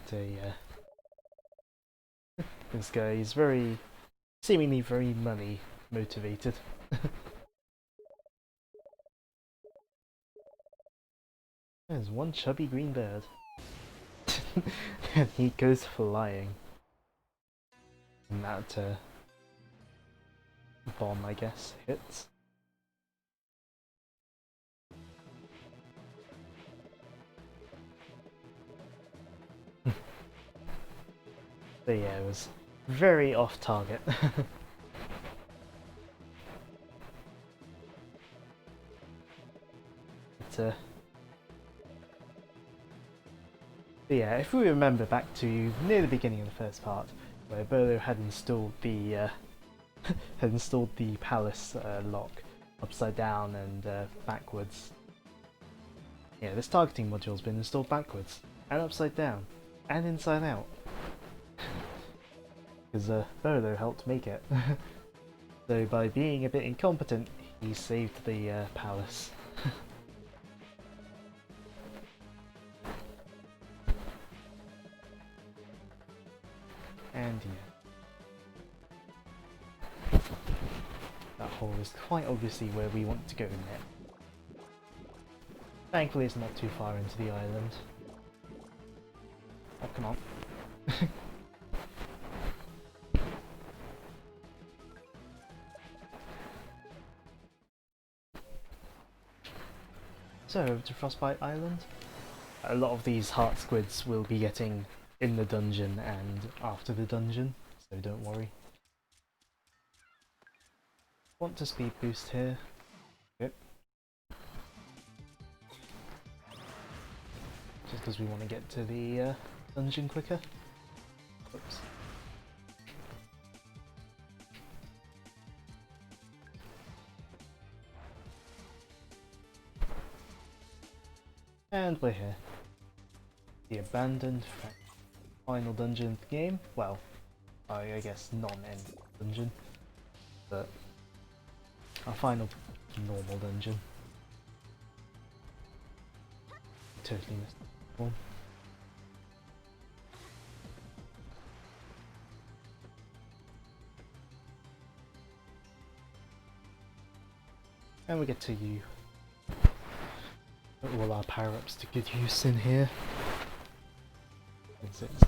But yeah. This guy is seemingly very money motivated. There's one chubby green bird. And he goes flying. And that bomb, I guess, hits. But yeah, it was very off target. But yeah, if we remember back to near the beginning of the first part, where Burlo had installed the palace lock upside down and backwards. Yeah, this targeting module's been installed backwards and upside down and inside out. Because Burlo helped make it. So by being a bit incompetent, he saved the palace. And yeah. That hole is quite obviously where we want to go next. Thankfully it's not too far into the island. Oh, come on. So, over to Frostbite Island. A lot of these heart squids will be getting in the dungeon and after the dungeon, so don't worry. Want to speed boost here. Yep. Just because we want to get to the dungeon quicker. Oops. And we're here. The abandoned final dungeon of the game. Well, I guess non-end dungeon, but our final normal dungeon. Totally missed that one. And we get to you. Put all our power-ups to good use in here. Since it's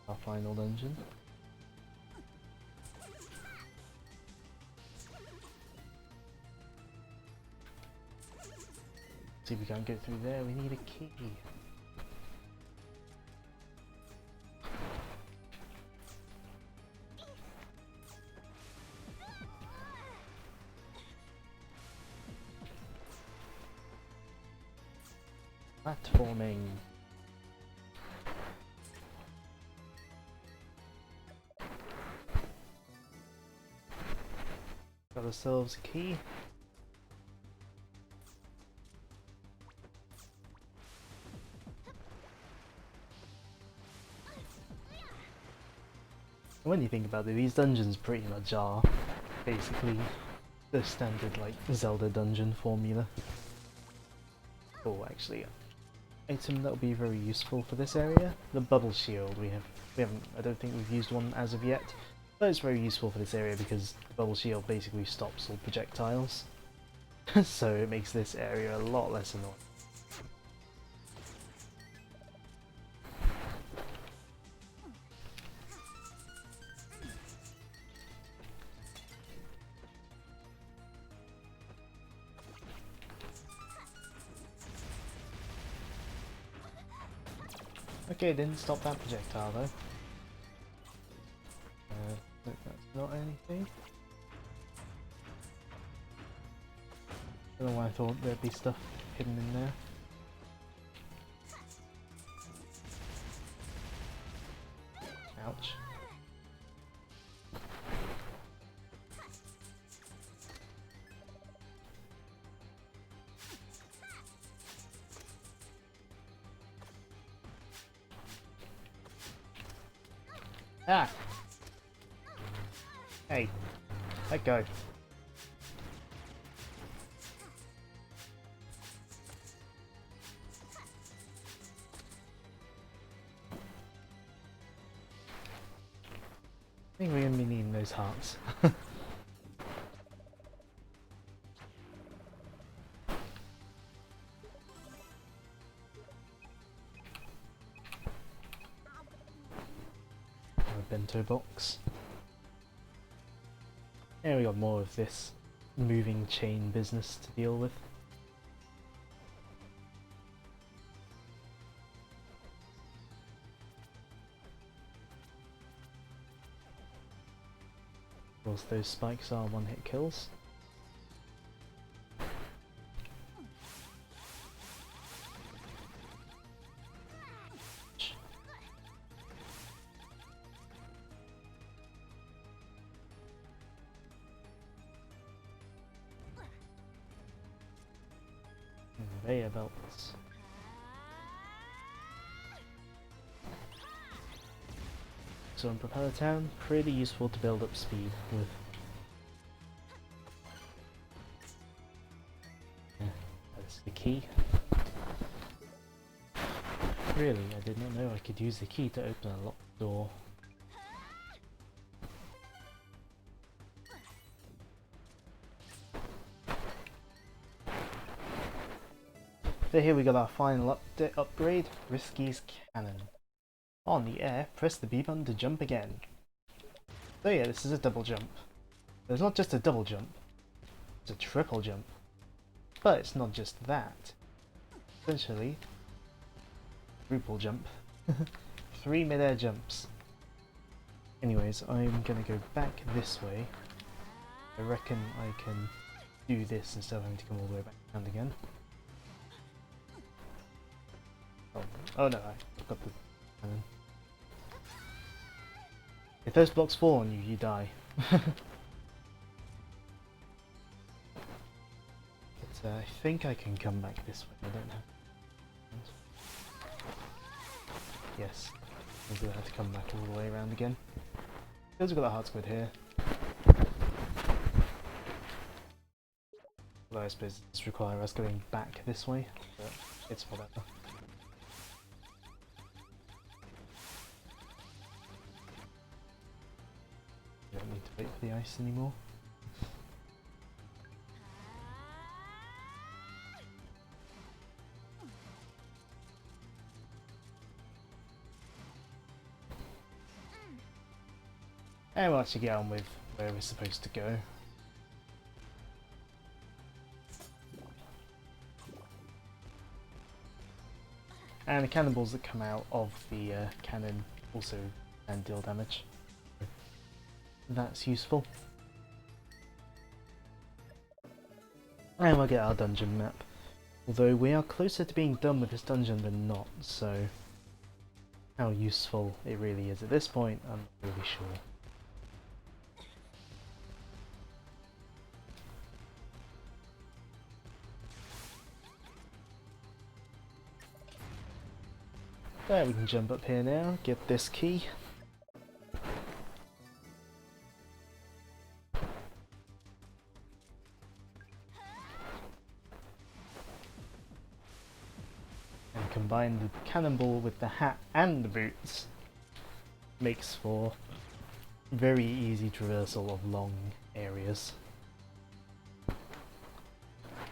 our final dungeon. See if we can't get through there, we need a key. Platforming. Got ourselves a key. When you think about it, these dungeons pretty much are basically the standard like Zelda dungeon formula. Oh, actually, item that will be very useful for this area, the bubble shield. We haven't. I don't think we've used one as of yet, but it's very useful for this area because the bubble shield basically stops all projectiles, so it makes this area a lot less annoying. Okay, didn't stop that projectile though. That's not anything. I don't know why I thought there'd be stuff hidden in there. Ouch. Ah! Hey, let go. I think we're gonna be needing those hearts. Bento box. Yeah, we got more of this moving chain business to deal with. Of course, those spikes are one-hit kills. Conveyor belts. So in Propeller Town, pretty useful to build up speed with. Yeah, that's the key. Really, I did not know I could use the key to open a locked door. So here we got our final upgrade, Risky's Cannon. On the air, press the B button to jump again. So yeah, this is a double jump. It's not just a double jump, it's a triple jump. But it's not just that. Essentially, quadruple jump. 3 mid-air jumps. Anyways, I'm gonna go back this way. I reckon I can do this instead of having to come all the way back around again. Oh no, I've got the cannon. If those blocks fall on you, you die. But I think I can come back this way, I don't have... Yes, I'm gonna have to come back all the way around again. Because we've got the hard squid here. Although I suppose this requires us going back this way, but it's whatever. Don't need to wait for the ice anymore. And we'll actually get on with where we're supposed to go. And the cannonballs that come out of the cannon also can deal damage. That's useful. And we'll get our dungeon map. Although we are closer to being done with this dungeon than not, so how useful it really is at this point, I'm not really sure. There, we can jump up here now, get this key. And combine the cannonball with the hat and the boots. Makes for very easy traversal of long areas.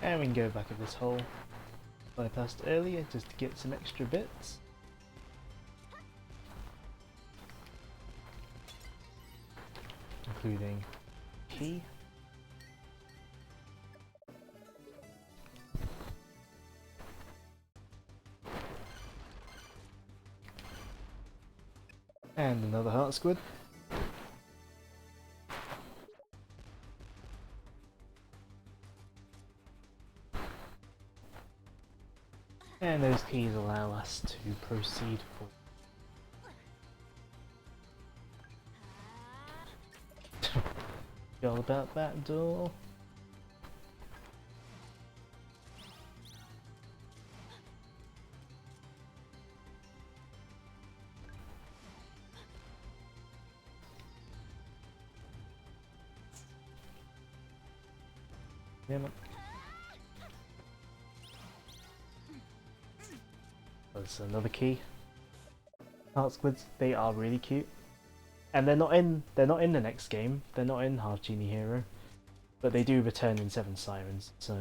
And we can go back at this hole I passed earlier just to get some extra bits. Including key. And another heart squid. And those keys allow us to proceed forward. All about that door. Damn it. There's another key. Heart squids, they are really cute. And they're not in the next game. They're not in Half Genie Hero. But they do return in Seven Sirens, so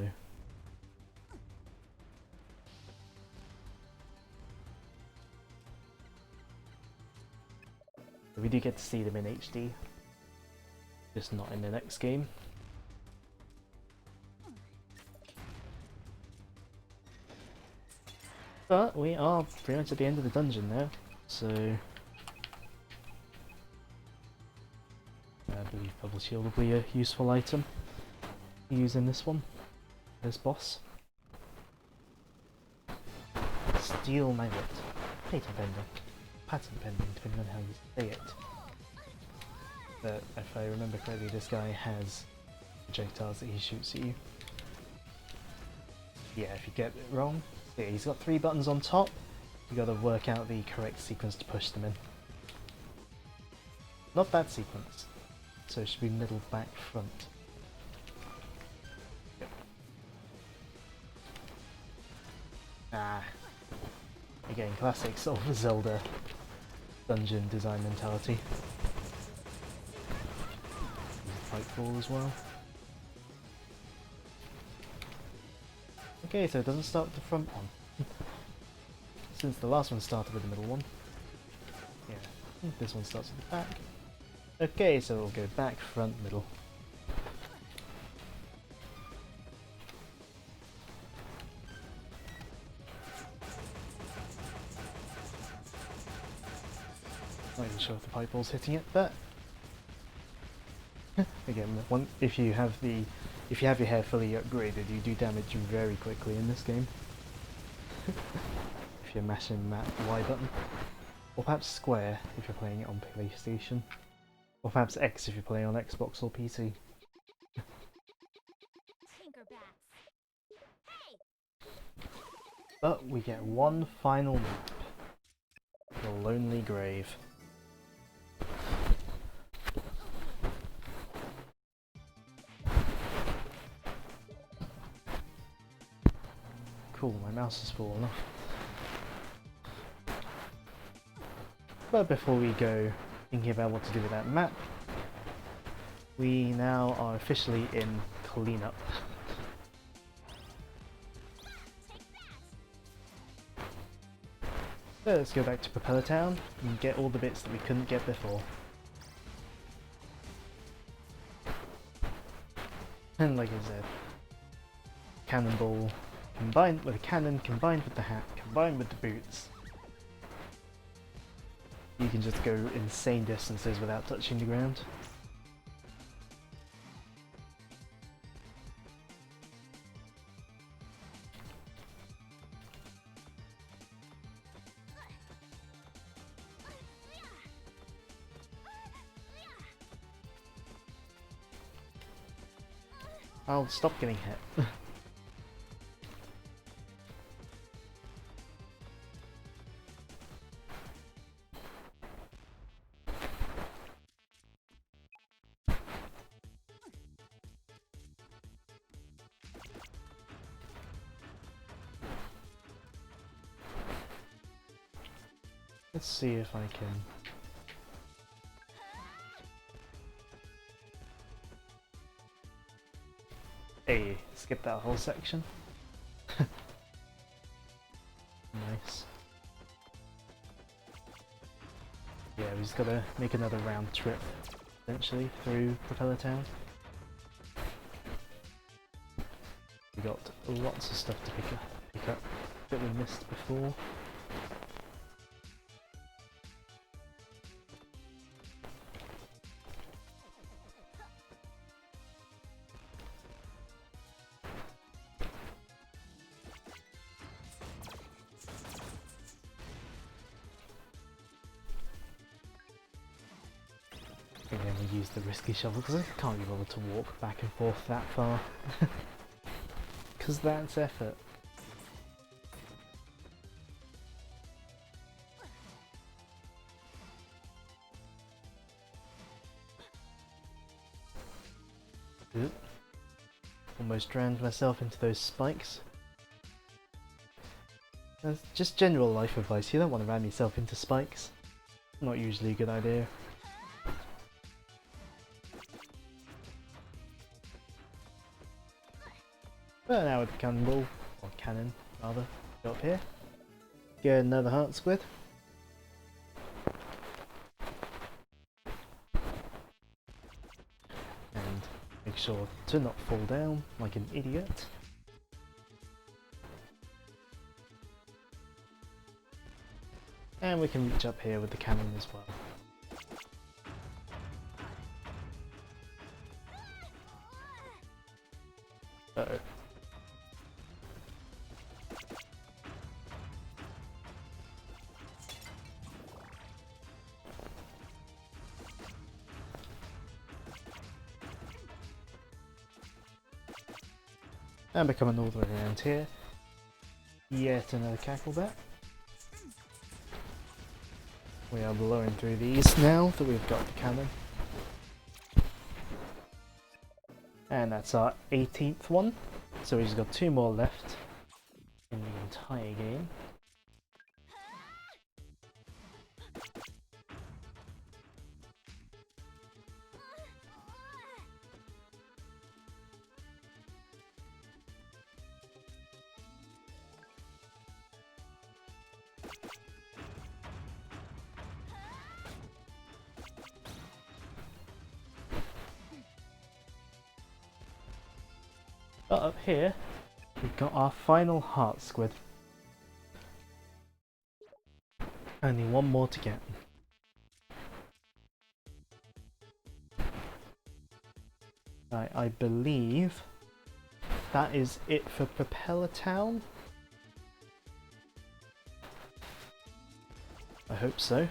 we do get to see them in HD. Just not in the next game. But we are pretty much at the end of the dungeon now, so I believe Bubble Shield will be a useful item to use in this one, this boss. Steel Magnet, patent pending, depending on how you say it. But if I remember correctly, this guy has projectiles that he shoots at you. Yeah, if you get it wrong, yeah, he's got 3 buttons on top. You got to work out the correct sequence to push them in. Not that sequence. So it should be middle, back, front. Yep. Ah. Again, classic sort of Zelda dungeon design mentality. Fightful as well. Okay, so it doesn't start with the front one. Since the last one started with the middle one. Yeah, this one starts with the back. Okay, so we'll go back, front, middle. Not even sure if the pipe ball's hitting it, but again, if you have your hair fully upgraded, you do damage very quickly in this game. If you're mashing that Y button, or perhaps square if you're playing it on PlayStation, or perhaps X if you're playing on Xbox or PC. But we get one final map, the Lonely Grave. Cool, my mouse has fallen off. But before we go thinking about what to do with that map, we now are officially in cleanup. So let's go back to Propeller Town and get all the bits that we couldn't get before. And like I said, cannonball combined with a cannon, combined with the hat, combined with the boots. You can just go insane distances without touching the ground. I'll stop getting hit. Let's see if I can... Hey, skip that whole section. Nice. Yeah, we just gotta make another round trip, essentially, through Propeller Town. We got lots of stuff to pick up that we missed before. And then we use the risky shovel because I can't be bothered to walk back and forth that far. Because that's effort. Oop. Almost drowned myself into those spikes. That's just general life advice, you don't want to ram yourself into spikes. Not usually a good idea. But now with the cannonball, or cannon rather, go up here. Get another heart squid. And make sure to not fall down like an idiot. And we can reach up here with the cannon as well. Uh-oh. And we're coming all the way around here. Yet another cackle bat. We are blowing through these now that we've got the cannon. And that's our 18th one. So we've just got 2 more left in the entire game. But up here, we've got our final heart squid. Only one more to get. Right, I believe that is it for Propeller Town. I hope so.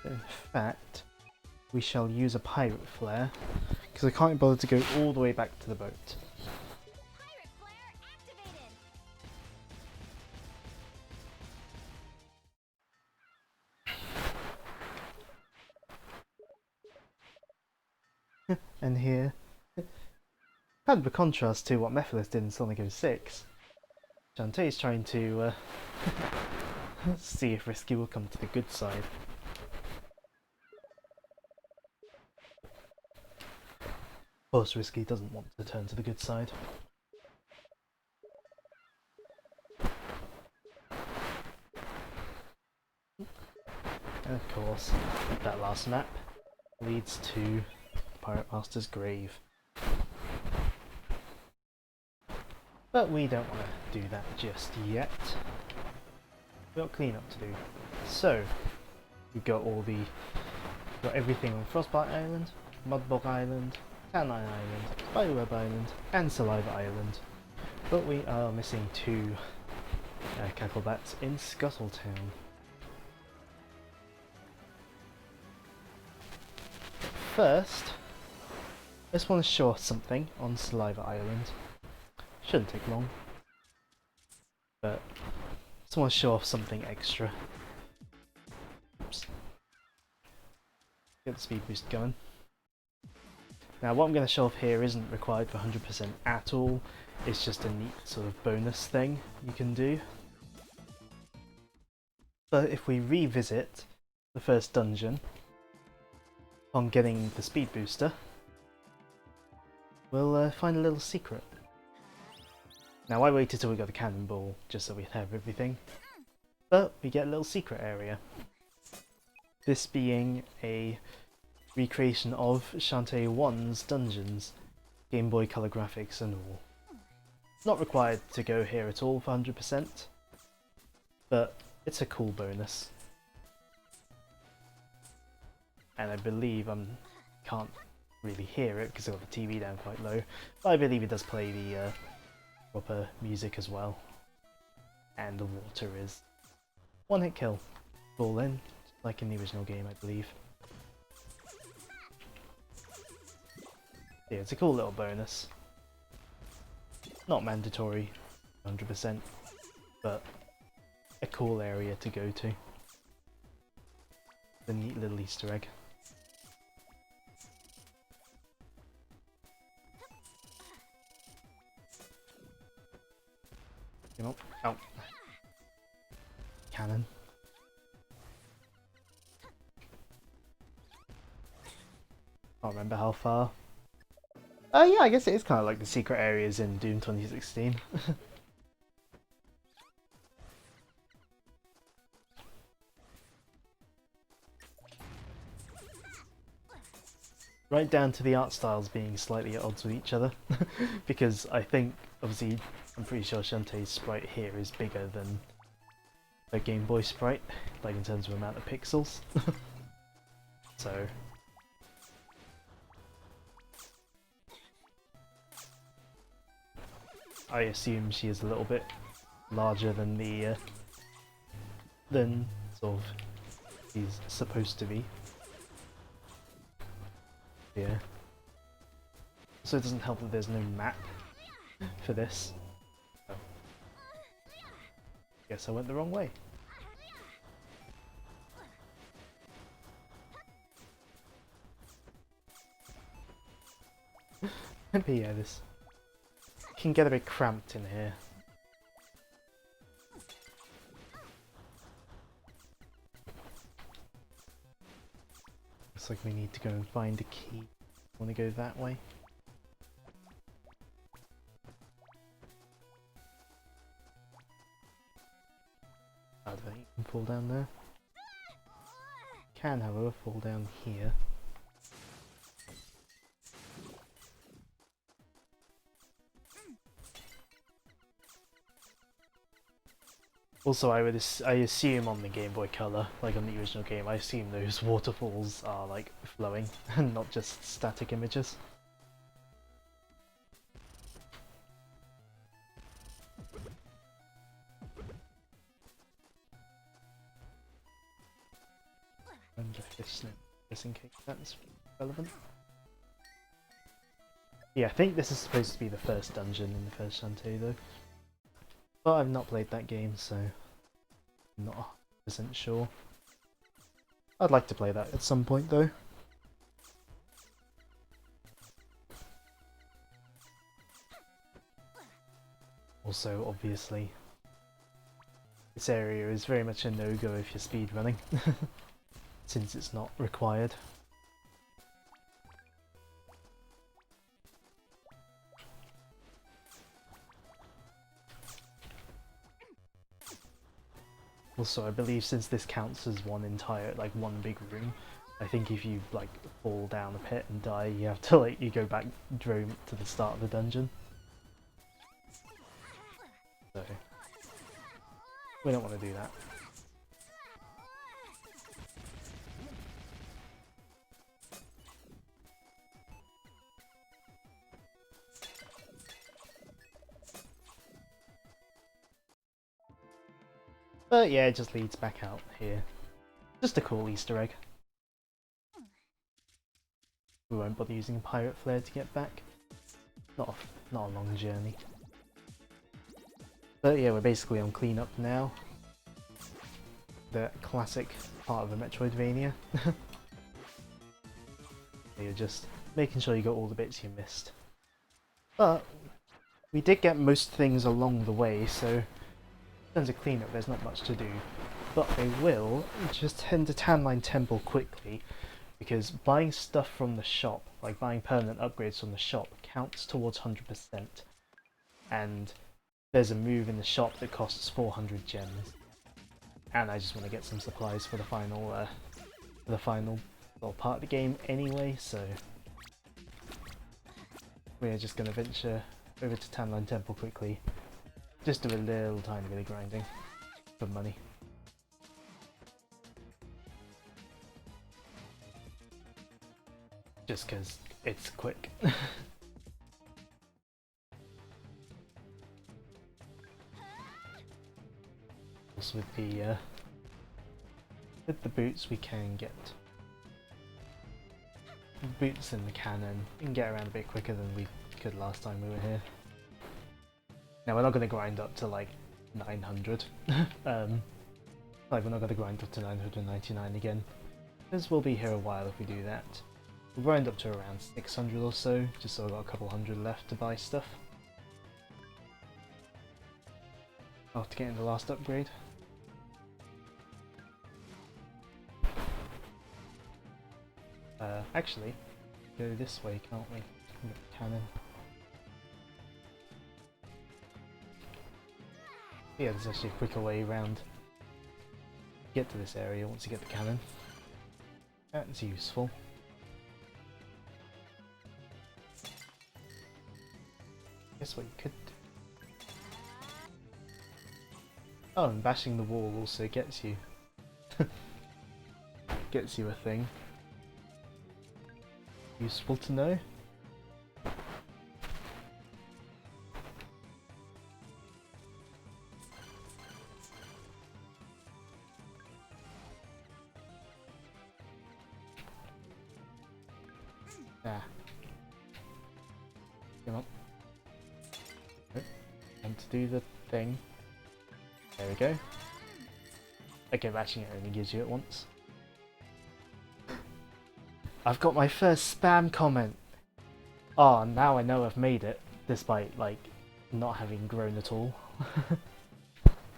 In fact, we shall use a pirate flare. Because I can't bother to go all the way back to the boat. Pirate flare activated! And here, kind of a contrast to what Mephiles did in Sonic 06. Shantae is trying to see if Risky will come to the good side. Of course, Risky doesn't want to turn to the good side. And of course, that last map leads to the Pirate Master's grave. But we don't want to do that just yet. We've got cleanup to do. So, we've got everything on Frostbite Island, Mudbog Island, Tanline Island, Spiderweb Island, and Saliva Island. But we are missing two Cacklebats in Scuttletown. First, I just want to show off something on Saliva Island. Shouldn't take long, but just want to show off something extra. Oops. Get the speed boost going. Now what I'm going to show off here isn't required for 100% at all, it's just a neat sort of bonus thing you can do. But if we revisit the first dungeon, on getting the speed booster, we'll find a little secret. Now I waited till we got the cannonball just so we'd have everything, but we get a little secret area. This being a recreation of Shantae 1's dungeons, Game Boy Color graphics and all. It's not required to go here at all for 100%, but it's a cool bonus. And I believe can't really hear it because I've got the TV down quite low, but I believe it does play the proper music as well. And the water is one hit kill, all in, like in the original game I believe. Yeah, it's a cool little bonus. Not mandatory 100%, but a cool area to go to. The neat little Easter egg. You know, oh. Cannon. Can't remember how far. Yeah, I guess it is kind of like the secret areas in Doom 2016. Right down to the art styles being slightly at odds with each other, because I think, obviously, I'm pretty sure Shantae's sprite here is bigger than the Game Boy sprite, like in terms of amount of pixels. So I assume she is a little bit larger than the than sort of she's supposed to be. Yeah. So it doesn't help that there's no map for this. Oh. Guess I went the wrong way. But yeah, this can get a bit cramped in here. Looks like we need to go and find a key. Want to go that way? I don't think you can fall down there. Can, however, fall down here. Also, I assume on the Game Boy Color, like on the original game, I assume those waterfalls are like flowing and not just static images. And just in case that's relevant. Yeah, I think this is supposed to be the first dungeon in the first Shantae though. But I've not played that game, so I'm not 100% sure. I'd like to play that at some point though. Also, obviously, this area is very much a no-go if you're speedrunning, since it's not required. Also, I believe since this counts as one entire, like one big room, I think if you like fall down a pit and die, you have to you go back drone to the start of the dungeon. We don't want to do that. But yeah, it just leads back out here. Just a cool Easter egg. We won't bother using a pirate flare to get back. Not a long journey. But yeah, we're basically on cleanup now. The classic part of a Metroidvania. You're just making sure you got all the bits you missed. But we did get most things along the way, so in terms of cleanup there's not much to do. But I will just head to Tanline Temple quickly, because buying stuff from the shop, like buying permanent upgrades from the shop, counts towards 100%. And there's a move in the shop that costs 400 gems. And I just want to get some supplies for the final part of the game anyway, so we're just going to venture over to Tanline Temple quickly. Just do a little tiny bit of grinding for money. Just because it's quick. Also with the boots we can get boots in the cannon and get around a bit quicker than we could last time we were here. Now we're not going to grind up to like 900. Like we're not going to grind up to 999 again, because we'll be here a while if we do that. We'll grind up to around 600 or so, just so I've got a couple hundred left to buy stuff. After getting the last upgrade. Actually, go this way, can't we? With the cannon. Yeah, there's actually a quicker way around. Get to this area once you get the cannon. That's useful. Guess what you could do. Oh, and bashing the wall also gets you gets you a thing. Useful to know. Ah. Come on. Oh, and to do the thing. There we go. Okay, bashing it only gives you it once. I've got my first spam comment! Oh, now I know I've made it, despite, like, not having grown at all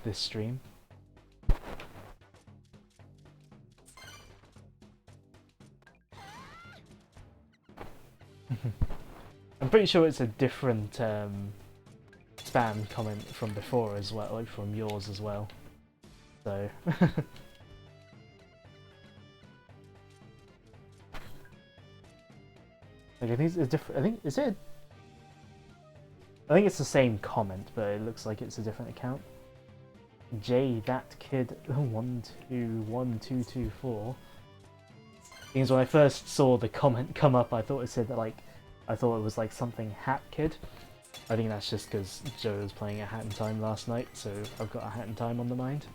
this stream. I'm pretty sure it's a different spam comment from before as well, like from yours as well. So... Like, I think it's a different. I think is it. I think it's the same comment, but it looks like it's a different account. J that kid 121224. Because when I first saw the comment come up, I thought it said that I thought it was like something Hat Kid. I think that's just because Joe was playing a Hat in Time last night, so I've got a Hat in Time on the mind.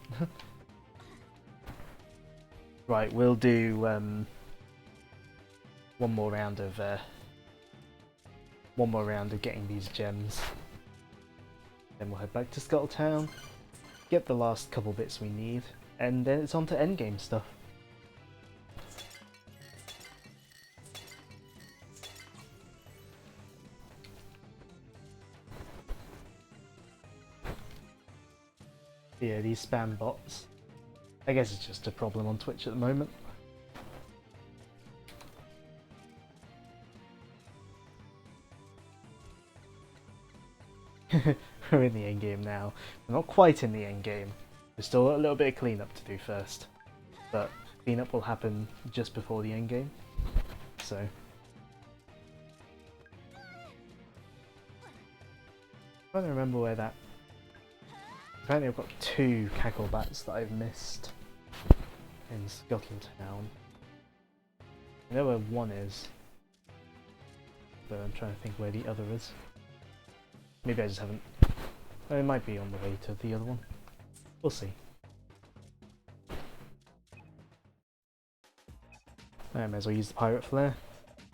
Right, we'll do one more round of getting these gems. Then we'll head back to Scuttletown, get the last couple bits we need, and then it's on to endgame stuff. Yeah, these spam bots. I guess it's just a problem on Twitch at the moment. We're in the endgame now. We're not quite in the endgame. There's still a little bit of cleanup to do first. But cleanup will happen just before the endgame. So... I'm trying to remember where that Apparently I've got 2 cacklebats that I've missed in Scuttletown. I know where one is, but I'm trying to think where the other is. Maybe I just haven't... It might be on the way to the other one. We'll see. I may as well use the pirate flare.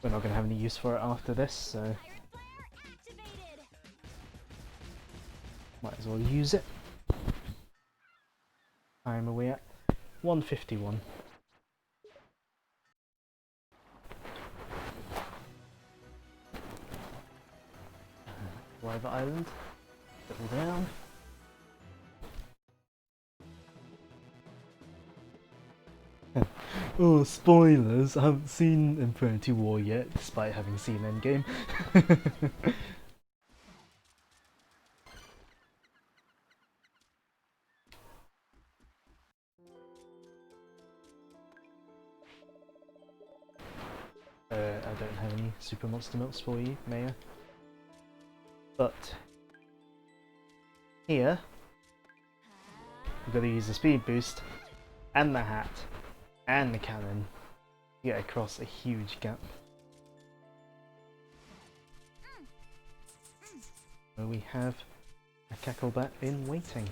We're not going to have any use for it after this, so might as well use it. Time are we at? 151. River Island. Settle down. Oh, spoilers! I haven't seen Infinity War yet, despite having seen Endgame. I don't have any Super Monster Milks for you, may I? But here, we've got to use the speed boost, and the hat, and the cannon to get across a huge gap. So we have a Cacklebat in waiting.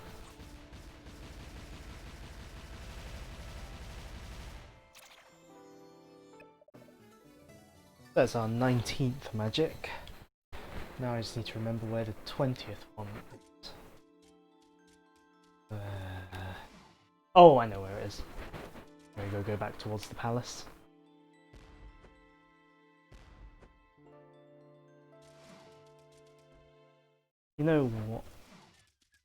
That's our 19th magic. Now I just need to remember where the 20th one is. Oh, I know where it is. There we go back towards the palace. You know what?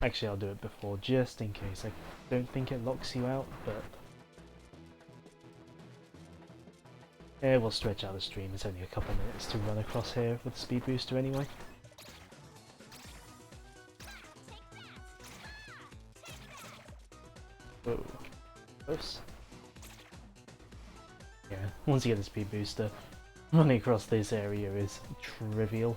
Actually, I'll do it before, just in case. I don't think it locks you out, but... yeah, we'll stretch out the stream. It's only a couple minutes to run across here with the speed booster anyway. Whoa. Close. Yeah, once you get the speed booster, running across this area is trivial.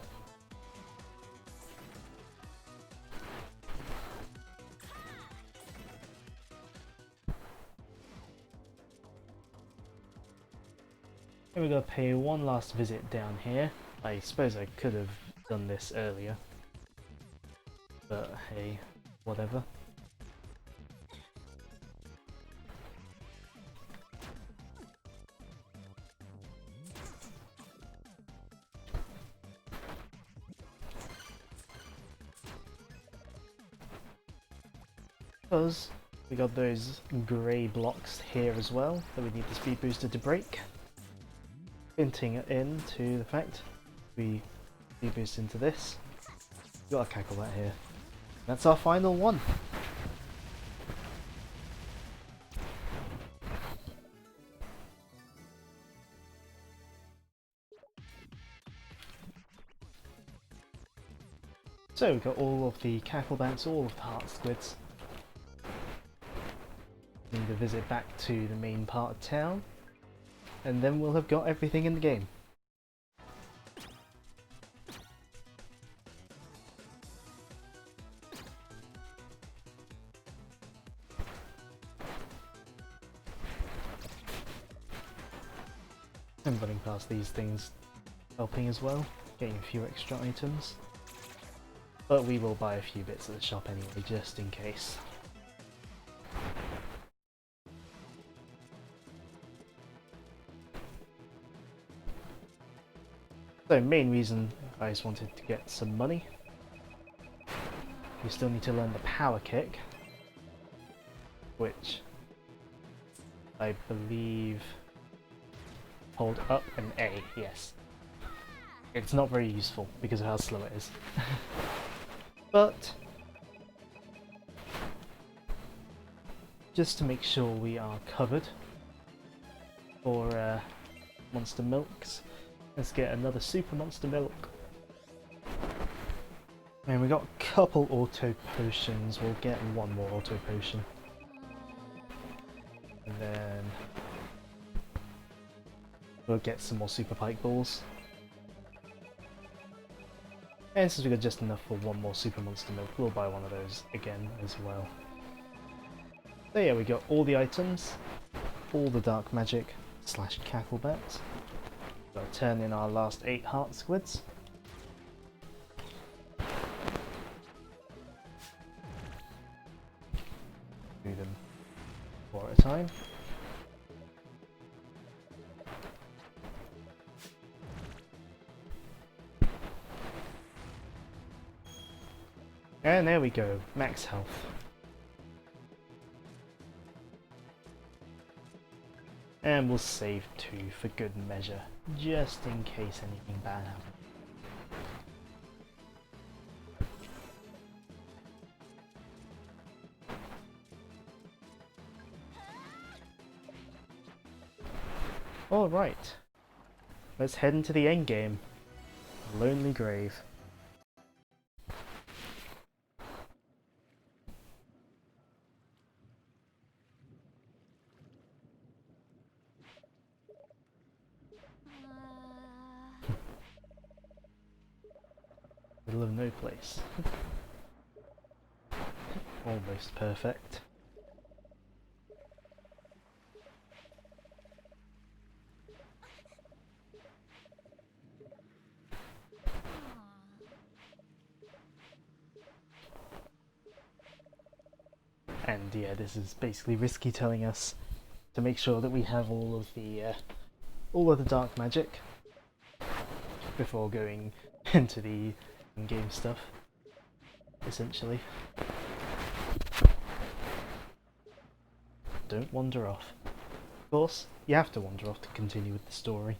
And we're going to pay one last visit down here. I suppose I could have done this earlier, but hey, whatever. Because we got those grey blocks here as well that we need the speed booster to break. Hinting into the fact we speed boost into this. We've got a Cacklebat here. That's our final one. So we've got all of the Cacklebats, all of the Heart Squids. Need to visit back to the main part of town, and then we'll have got everything in the game. And running past these things helping as well, getting a few extra items. But we will buy a few bits at the shop anyway, just in case. So, main reason I just wanted to get some money. We still need to learn the power kick, which I believe hold up and A, yes. It's not very useful because of how slow it is. But just to make sure we are covered for monster milks, let's get another super monster milk. And we got a couple auto potions. We'll get one more auto potion. And then we'll get some more super pike balls. And since we got just enough for one more super monster milk, we'll buy one of those again as well. So yeah, we got all the items, all the dark magic / cackle bats. Got to turn in our last 8 heart squids. Do them 4 at a time. And there we go, max health. And we'll save 2 for good measure, just in case anything bad happens. Alright, let's head into the endgame. Lonely Grave. Middle of no place. Almost perfect. And yeah, this is basically Risky telling us to make sure that we have all of the dark magic before going into the in-game stuff, essentially. Don't wander off. Of course, you have to wander off to continue with the story.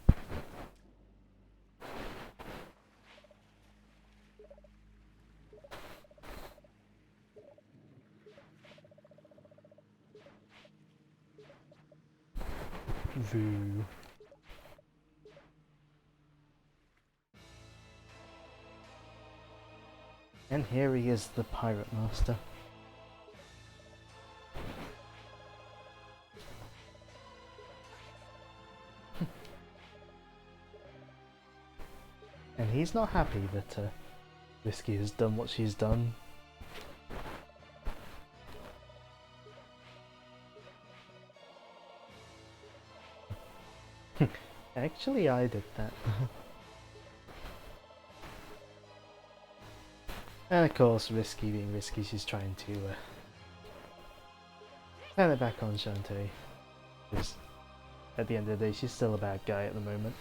Voo. And here he is, the Pirate Master. And he's not happy that Risky has done what she's done. Actually, I did that. And of course, Risky being Risky, she's trying to turn it back on Shantae. Because at the end of the day, she's still a bad guy at the moment.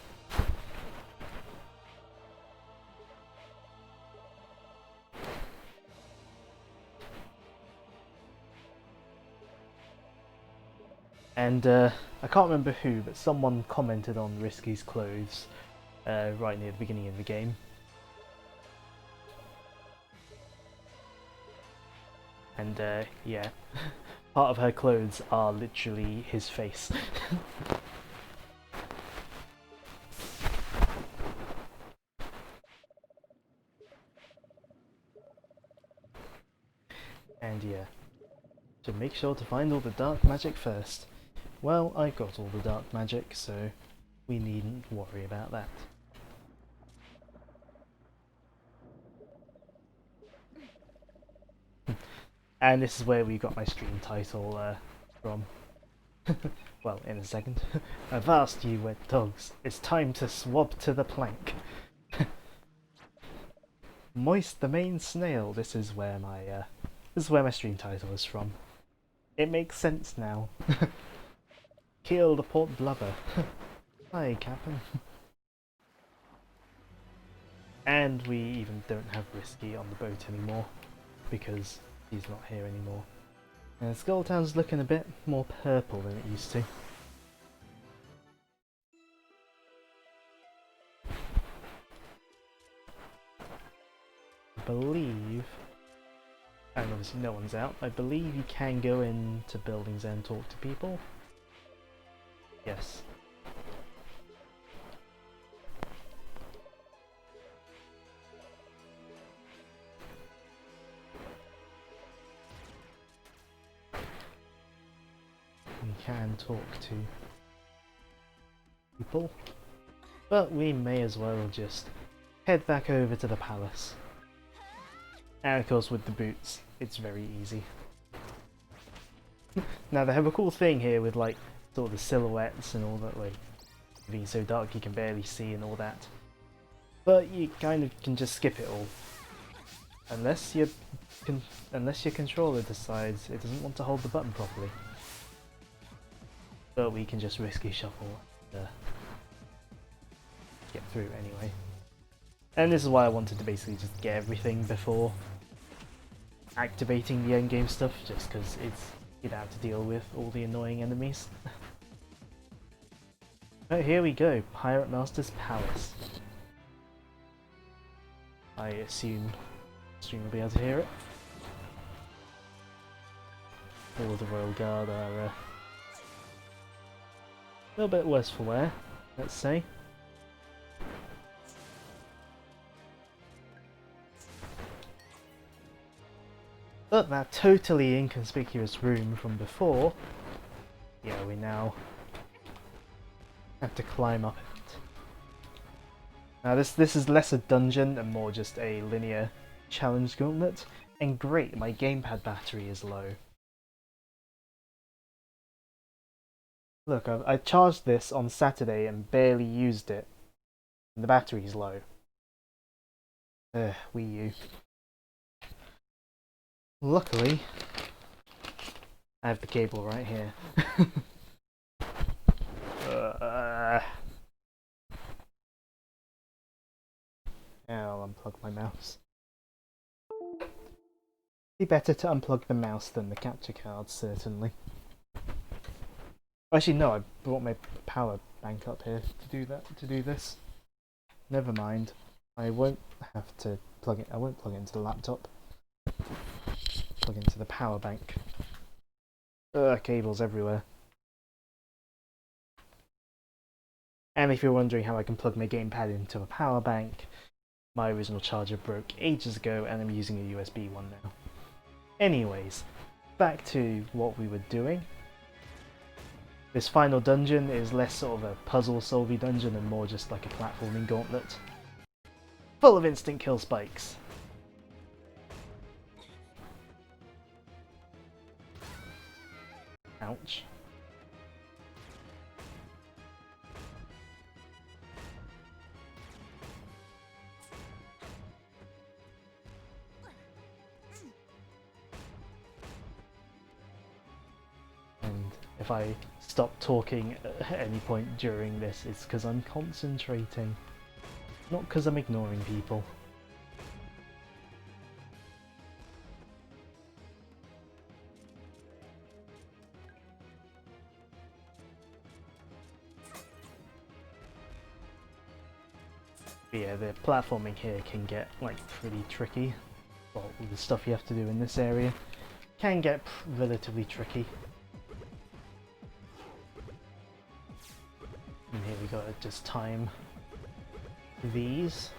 And I can't remember who, but someone commented on Risky's clothes right near the beginning of the game. And yeah, part of her clothes are literally his face. And yeah, so make sure to find all the dark magic first. Well, I got all the dark magic, so we needn't worry about that. And this is where we got my stream title from. Well, in a second. Avast, you wet dogs, it's time to swab to the plank. Moist the main snail, this is where my stream title is from. It makes sense now. Kill the port blubber. Hi, Captain. And we even don't have Risky on the boat anymore, because he's not here anymore. And Skulltown's looking a bit more purple than it used to. I believe, and obviously no one's out, I believe you can go into buildings and talk to people. Yes. We can talk to people, but we may as well just head back over to the palace. And of course with the boots, it's very easy. Now they have a cool thing here with like sort of the silhouettes and all that, like being so dark you can barely see and all that. But you kind of can just skip it all. Unless your controller decides it doesn't want to hold the button properly. But we can just risky shuffle to get through anyway. And this is why I wanted to basically just get everything before activating the endgame stuff, just because you'd have to deal with all the annoying enemies. But here we go, Pirate Master's Palace. I assume the stream will be able to hear it. All of the Royal Guard are a little bit worse for wear, let's say. But that totally inconspicuous room from before, yeah, we now have to climb up it. Now this is less a dungeon and more just a linear challenge gauntlet. And great, my gamepad battery is low. Look, I charged this on Saturday and barely used it. And the battery's low. Wii U. Luckily, I have the cable right here. I'll unplug my mouse. Be better to unplug the mouse than the capture card, certainly. Actually, no, I brought my power bank up here to do this. Never mind. I won't have to plug it. I won't plug it into the laptop. Plug into the power bank. Cables everywhere. And if you're wondering how I can plug my gamepad into a power bank, my original charger broke ages ago and I'm using a USB one now. Anyways, back to what we were doing. This final dungeon is less sort of a puzzle-solving dungeon and more just like a platforming gauntlet. Full of instant kill spikes. Ouch. And if I stop talking at any point during this, it's because I'm concentrating, not because I'm ignoring people. But yeah, the platforming here can get like pretty tricky. Well, the stuff you have to do in this area can get relatively tricky. And here we gotta just time these.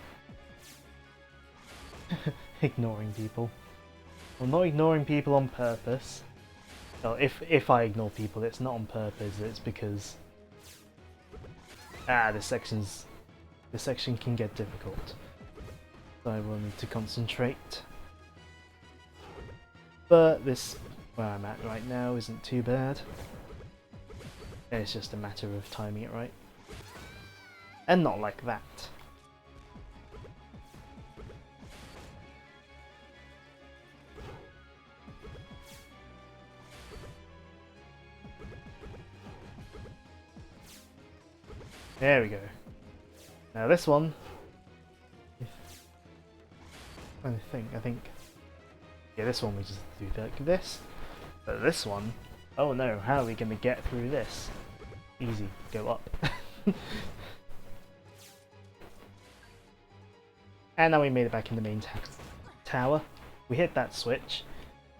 Ignoring people. Well, not ignoring people on purpose. Well, if I ignore people, it's not on purpose, it's because this section can get difficult. So I will need to concentrate. But this, where I'm at right now, isn't too bad. It's just a matter of timing it right. And not like that. There we go. Now this one, I think, yeah, this one we just do like this. But this one, oh no, how are we going to get through this? Easy, go up. And now we made it back in the main tower. We hit that switch.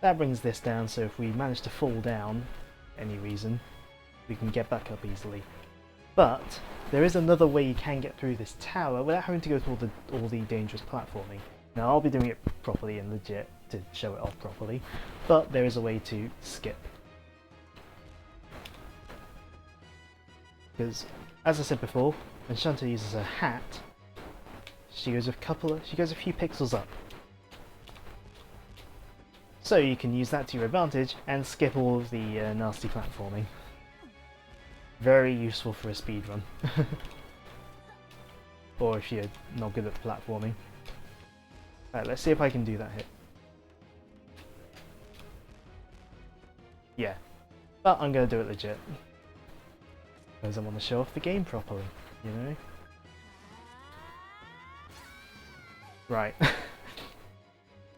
That brings this down, so if we manage to fall down, any reason, we can get back up easily. But there is another way you can get through this tower without having to go through all the dangerous platforming. Now I'll be doing it properly and legit to show it off properly, but there is a way to skip. Because, as I said before, when Shantae uses her hat, She goes a few pixels up. So you can use that to your advantage and skip all of the nasty platforming. Very useful for a speedrun. Or if you're not good at platforming. Alright, let's see if I can do that hit. Yeah. But I'm going to do it legit. Because I want to show off the game properly, you know? Right.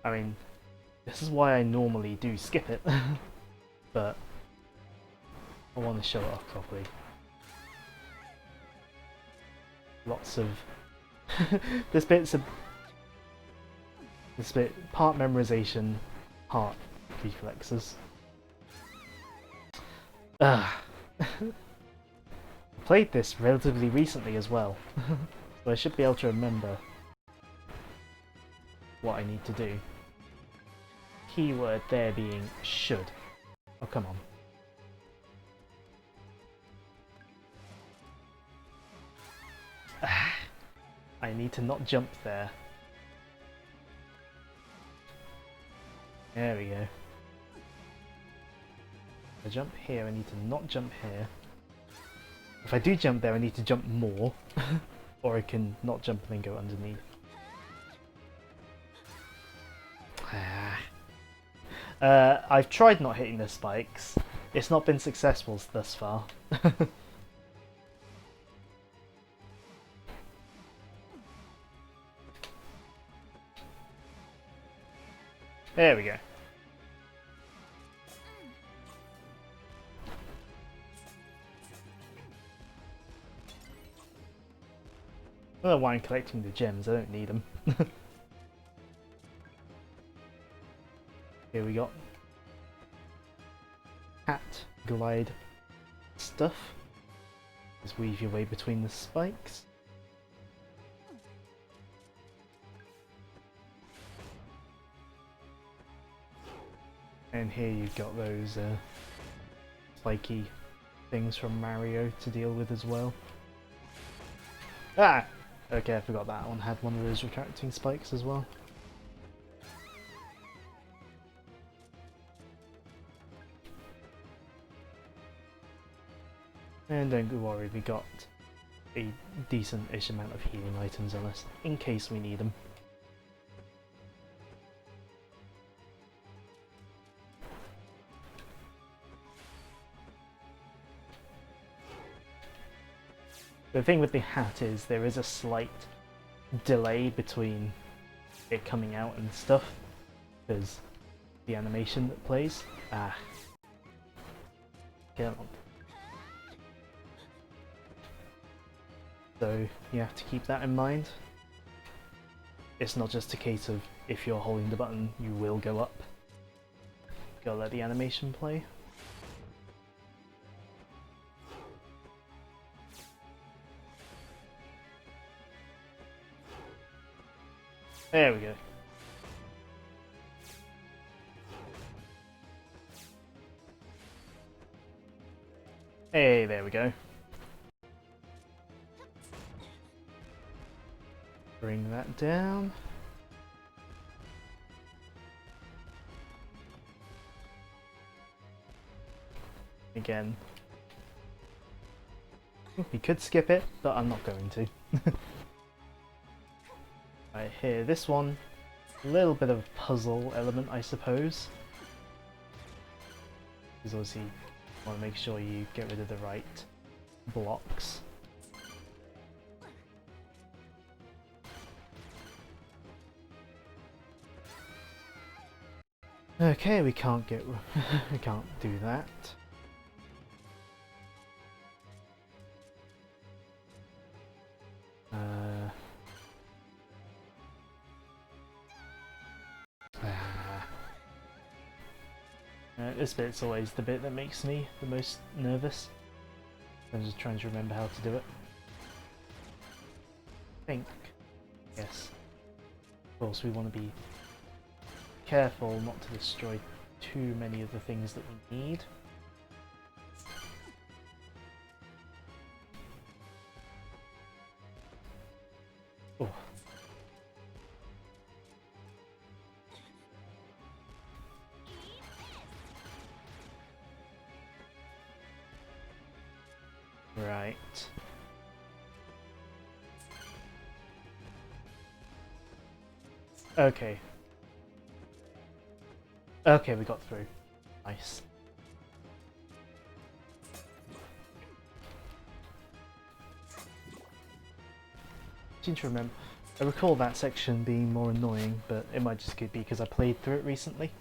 I mean, this is why I normally do skip it. But I want to show it off properly. Lots of... this bit, part memorization, part reflexes. I played this relatively recently as well, so I should be able to remember what I need to do. Keyword there being should. Oh, come on. I need to not jump there. There we go. If I jump here, I need to not jump here. If I do jump there, I need to jump more. Or I can not jump and then go underneath. I've tried not hitting the spikes. It's not been successful thus far. There we go. I don't know why I'm collecting the gems, I don't need them. Here we got hat, glide, stuff. Just weave your way between the spikes. And here you've got those spiky things from Mario to deal with as well. Ah! Okay, I forgot that one had one of those retracting spikes as well. And don't worry, we got a decent-ish amount of healing items on us, in case we need them. The thing with the hat is there is a slight delay between it coming out and stuff, because the animation that plays. Ah. Get on. So you have to keep that in mind. It's not just a case of if you're holding the button, you will go up. Gotta let the animation play. There we go. Hey, there we go. Bring that down. Again. We could skip it, but I'm not going to. Right here, this one, a little bit of a puzzle element, I suppose. Because obviously, you want to make sure you get rid of the right blocks. Okay, we can't get, we can't do that. This bit's always the bit that makes me the most nervous. I'm just trying to remember how to do it. I think. Yes. Of course, we want to be careful not to destroy too many of the things that we need. Oh. Right. Okay. Okay, we got through. Nice. I seem to remember. I recall that section being more annoying, but it might just be because I played through it recently.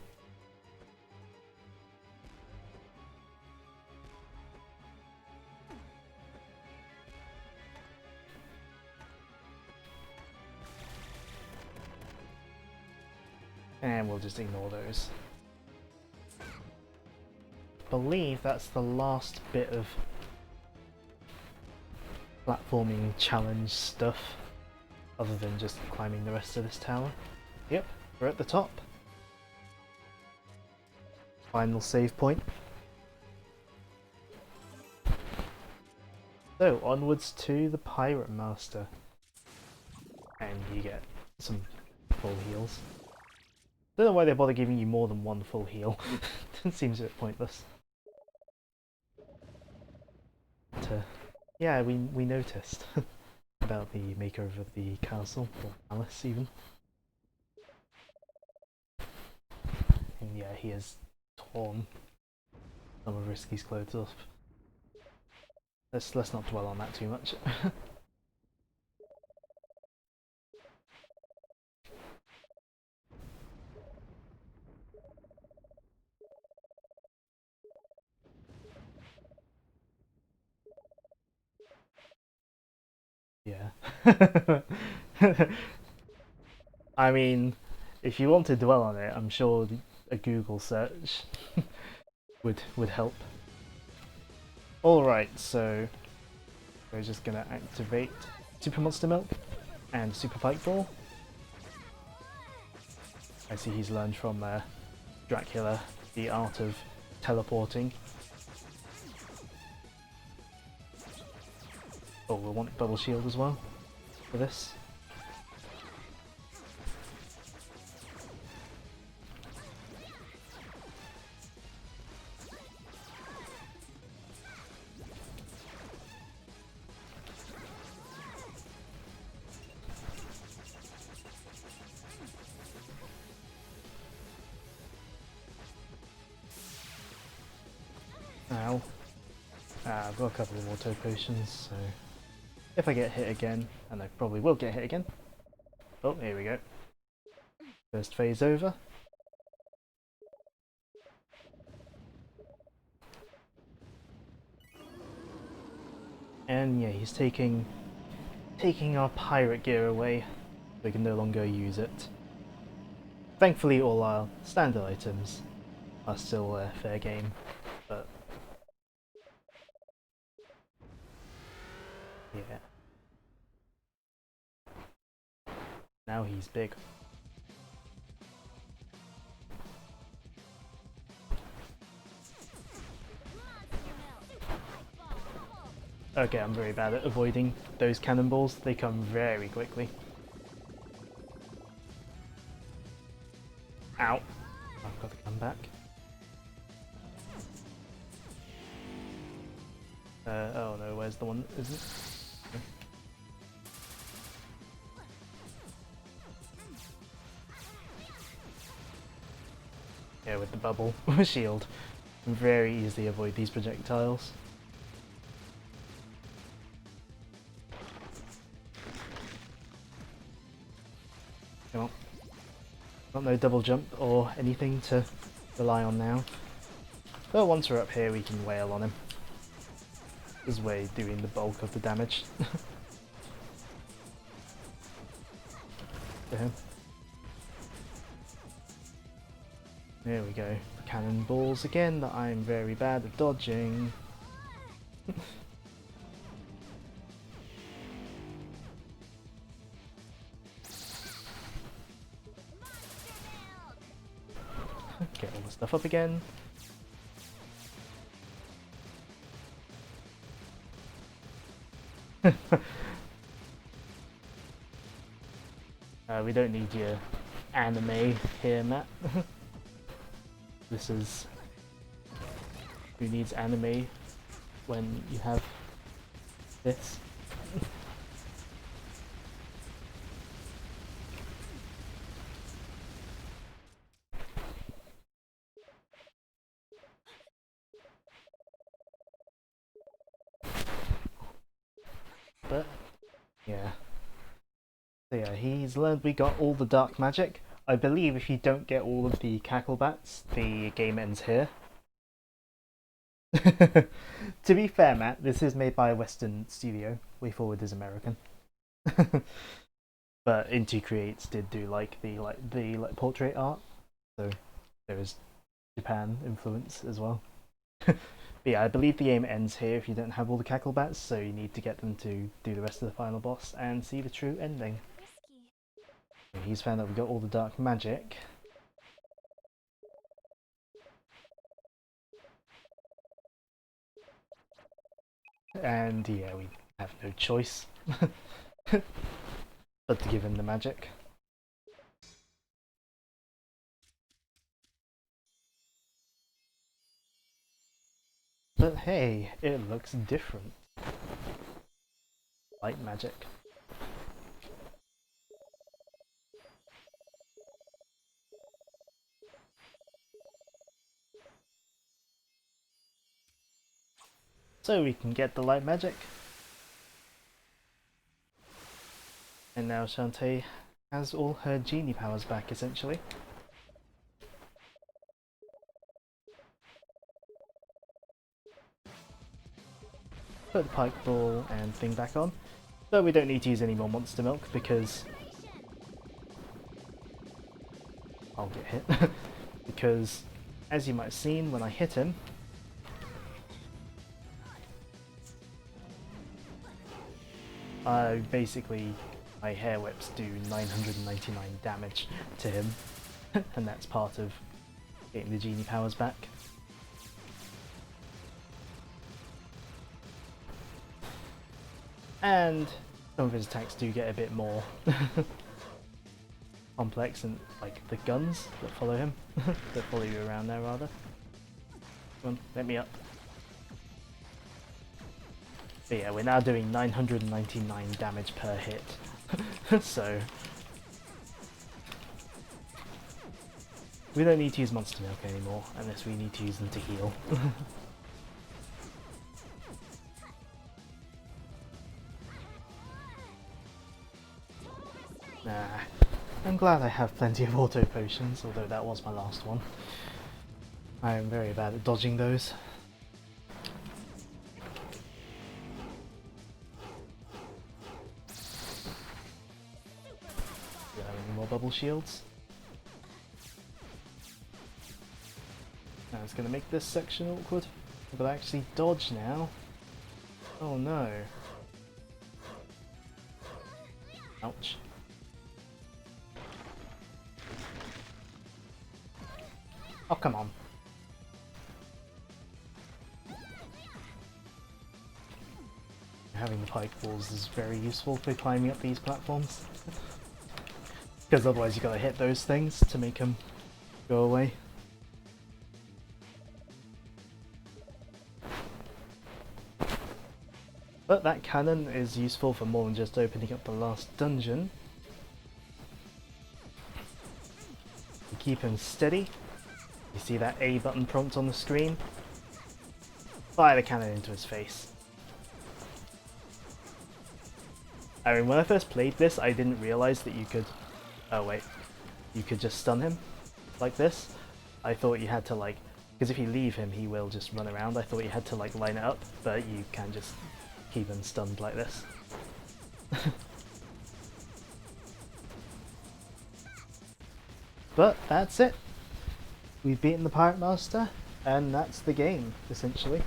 And we'll just ignore those. I believe that's the last bit of platforming challenge stuff, other than just climbing the rest of this tower. Yep, we're at the top. Final save point. So, onwards to the Pirate Master. And you get some full heals. Don't know why they bother giving you more than one full heal. It seems a bit pointless. But, yeah, we noticed about the makeover of the castle, or palace even. And yeah, he has torn some of Risky's clothes off. Let's not dwell on that too much. Yeah. I mean, if you want to dwell on it, I'm sure a Google search would help. Alright, so we're just gonna activate Super Monster Milk and Super Pike Ball. I see he's learned from Dracula the art of teleporting. Oh, we'll want Bubble Shield as well for this. Ow. I've got a couple of auto potions, so if I get hit again, and I probably will get hit again. Oh, here we go. First phase over. And yeah, he's taking our pirate gear away. We can no longer use it. Thankfully, all our standard items are still fair game, but yeah. Now he's big. Okay, I'm very bad at avoiding those cannonballs. They come very quickly. Ow. I've got to come back. Oh no, where's the one? Is it? Yeah, with the bubble shield. You can very easily avoid these projectiles. Come on. Got no double jump or anything to rely on now. But once we're up here we can wail on him. This way doing the bulk of the damage. To him. There we go. Cannonballs again that I'm very bad at dodging. Get all the stuff up again. We don't need your anime here, Matt. This is... Who needs anime when you have this. But yeah. So yeah, he's learned we got all the dark magic. I believe if you don't get all of the cacklebats, the game ends here. To be fair, Matt, this is made by a Western studio. Way Forward is American. But Inti Creates did do the portrait art, so there is Japan influence as well. But yeah, I believe the game ends here if you don't have all the cacklebats, so you need to get them to do the rest of the final boss and see the true ending. Risky. He's found out we got all the dark magic. And yeah, we have no choice but to give him the magic. But hey, it looks different. Light magic. So we can get the light magic. And now Shantae has all her genie powers back, essentially. Put the pike ball and thing back on. But we don't need to use any more monster milk because I'll get hit. Because as you might have seen when I hit him, basically my hair whips do 999 damage to him. And that's part of getting the genie powers back. And some of his attacks do get a bit more complex, and like the guns that follow him, that follow you around there rather. Come on, let me up. But yeah, we're now doing 999 damage per hit, so we don't need to use monster milk anymore unless we need to use them to heal. Nah, I'm glad I have plenty of auto potions, although that was my last one. I am very bad at dodging those. Do you have any more bubble shields? Now it's going to make this section awkward. I've got to actually dodge now. Oh no. Ouch. Oh, come on. Having the pike balls is very useful for climbing up these platforms. Because otherwise you gotta hit those things to make them go away. But that cannon is useful for more than just opening up the last dungeon. You keep him steady. You see that A button prompt on the screen? Fire the cannon into his face. I mean, when I first played this, I didn't realise that you could... Oh wait. You could just stun him like this. I thought you had to like... Because if you leave him, he will just run around. I thought you had to like line it up, but you can just keep him stunned like this. But that's it. We've beaten the Pirate Master, and that's the game, essentially.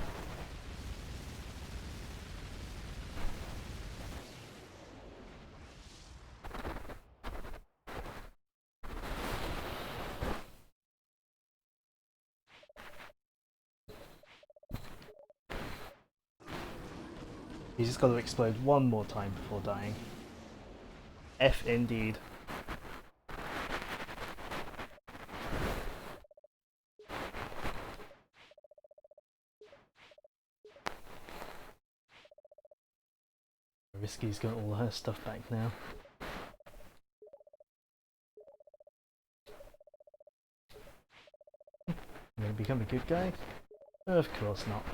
You just got to explode one more time before dying. F indeed. Risky's got all her stuff back now. Gonna become a good guy? Of course not.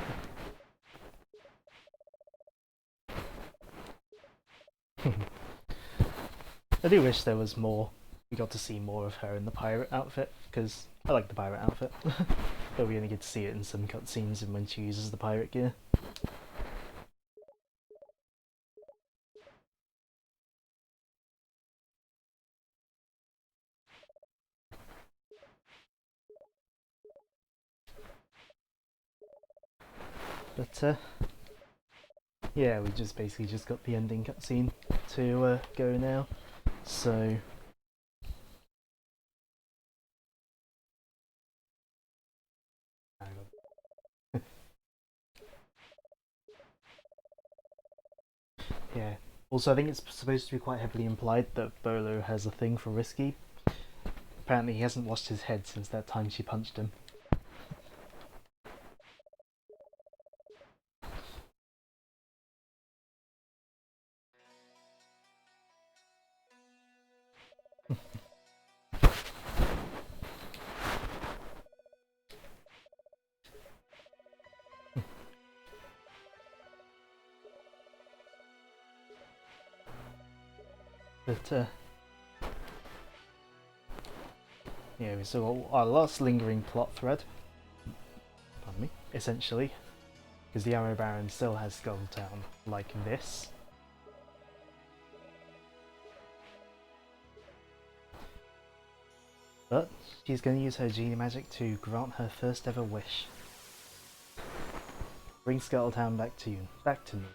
I do wish there was more. We got to see more of her in the pirate outfit, because I like the pirate outfit. But we only get to see it in some cutscenes and when she uses the pirate gear. But yeah, we just basically just got the ending cutscene to go now. So yeah. Also, I think it's supposed to be quite heavily implied that Bolo has a thing for Risky. Apparently, he hasn't washed his head since that time she punched him. But yeah, we saw our last lingering plot thread. Pardon me. Essentially, because the Arrow Baron still has Skull Town like this. But she's going to use her genie magic to grant her first ever wish. Bring Scuttletown back to you, back to me.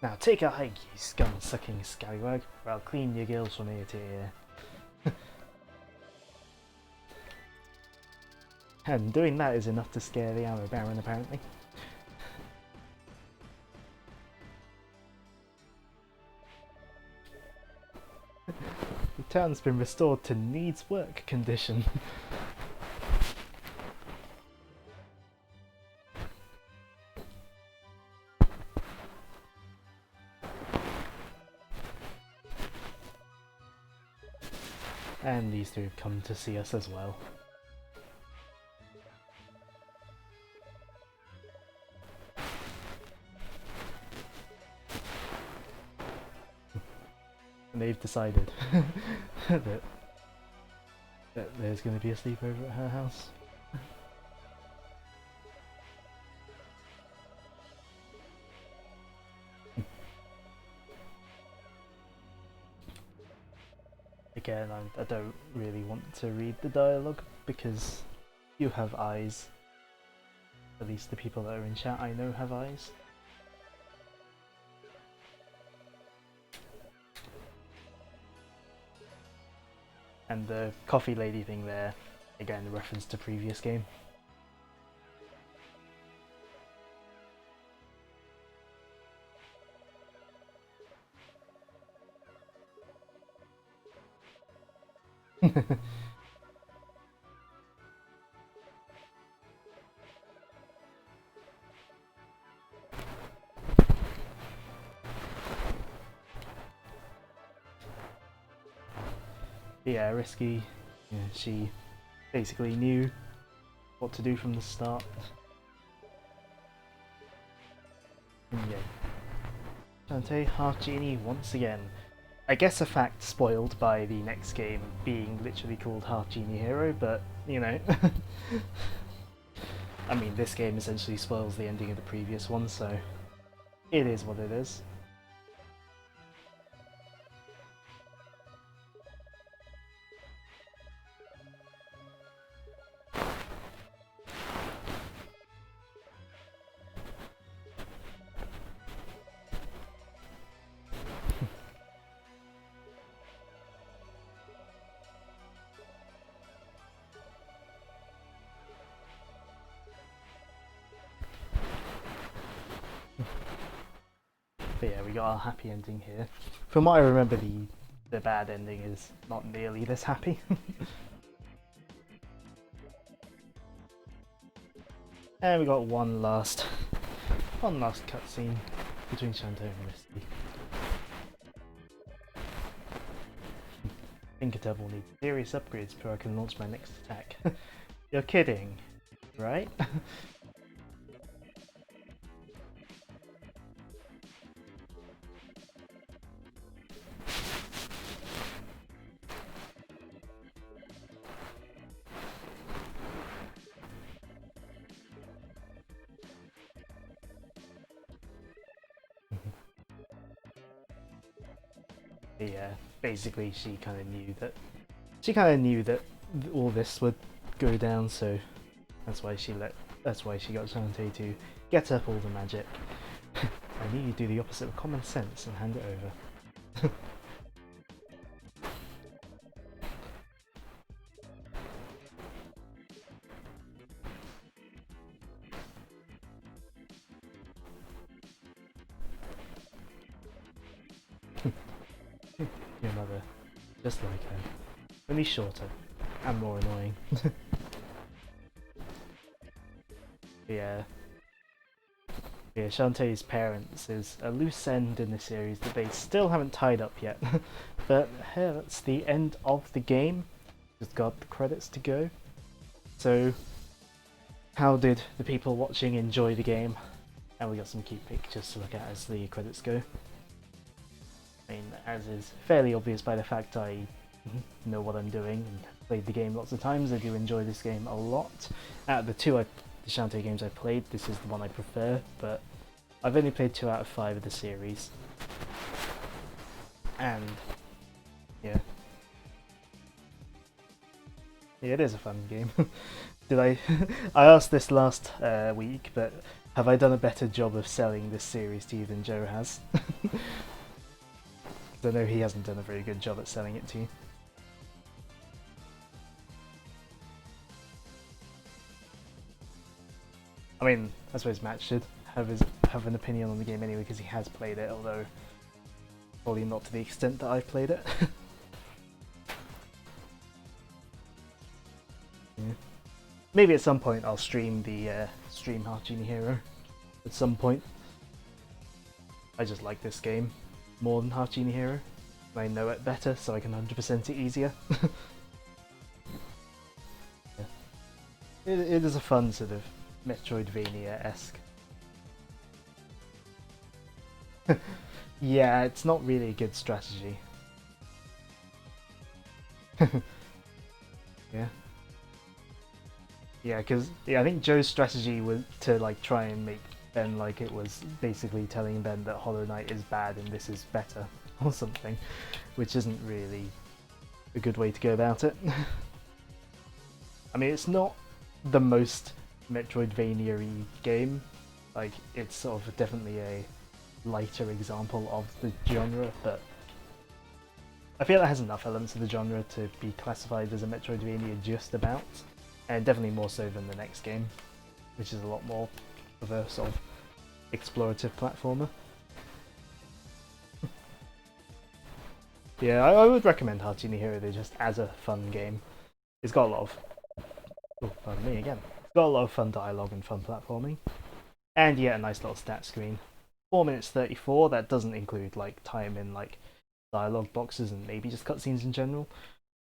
Now take a hike, you scum-sucking scallywag, or I'll clean your gills from ear to ear. And doing that is enough to scare the Arrow Baron, apparently. The town's been restored to needs work condition. And these two have come to see us as well. And they've decided that there's going to be a sleepover at her house. Again, I don't really want to read the dialogue because you have eyes. At least the people that are in chat I know have eyes. And the coffee lady thing there, again, a reference to previous game. Yeah, Risky, yeah, she basically knew what to do from the start. Yeah. Shantae, Heart Genie once again. I guess a fact spoiled by the next game being literally called Heart Genie Hero, but, you know. I mean, this game essentially spoils the ending of the previous one, so it is what it is. But yeah, we got our happy ending here. From what I remember, the bad ending is not nearly this happy. And we got one last cutscene between Shantae and Misty. Fingertip will need serious upgrades before I can launch my next attack. You're kidding, right? Yeah, basically she kind of knew that all this would go down, so that's why she got Shantae to get up all the magic. I knew you'd do the opposite with common sense and hand it over. Your mother, just like her, only shorter and more annoying. Yeah, Shantae's parents is a loose end in the series that they still haven't tied up yet. But hey, that's the end of the game. Just got the credits to go. So, how did the people watching enjoy the game? And we got some cute pictures to look at as the credits go. I mean, as is fairly obvious by the fact I know what I'm doing and played the game lots of times, I do enjoy this game a lot. Out of the Shantae games I've played, this is the one I prefer, but I've only played 2 out of 5 of the series. And, yeah. Yeah, it is a fun game. I asked this last week, but have I done a better job of selling this series to you than Joe has? I know he hasn't done a very good job at selling it to you. I mean, I suppose Matt should have an opinion on the game anyway because he has played it, although probably not to the extent that I've played it. Yeah. Maybe at some point I'll stream Heart Genie Hero. At some point, I just like this game more than Heart Genie Hero. I know it better, so I can 100% it easier. Yeah. It is a fun sort of Metroidvania-esque. Yeah, it's not really a good strategy. Yeah. Yeah, because I think Joe's strategy was to like try and make Ben like it was basically telling Ben that Hollow Knight is bad and this is better, or something, which isn't really a good way to go about it. I mean, it's not the most Metroidvania-y game, like it's sort of definitely a lighter example of the genre, but I feel it has enough elements of the genre to be classified as a Metroidvania just about. And definitely more so than the next game, which is a lot more of a sort of explorative platformer. Yeah, I would recommend Heart Genie Hero just as a fun game. It's got a lot of... Oh, pardon me again. It's got a lot of fun dialogue and fun platforming. And yeah, a nice little stat screen. 4 minutes 34, that doesn't include like time in like dialogue boxes and maybe just cutscenes in general.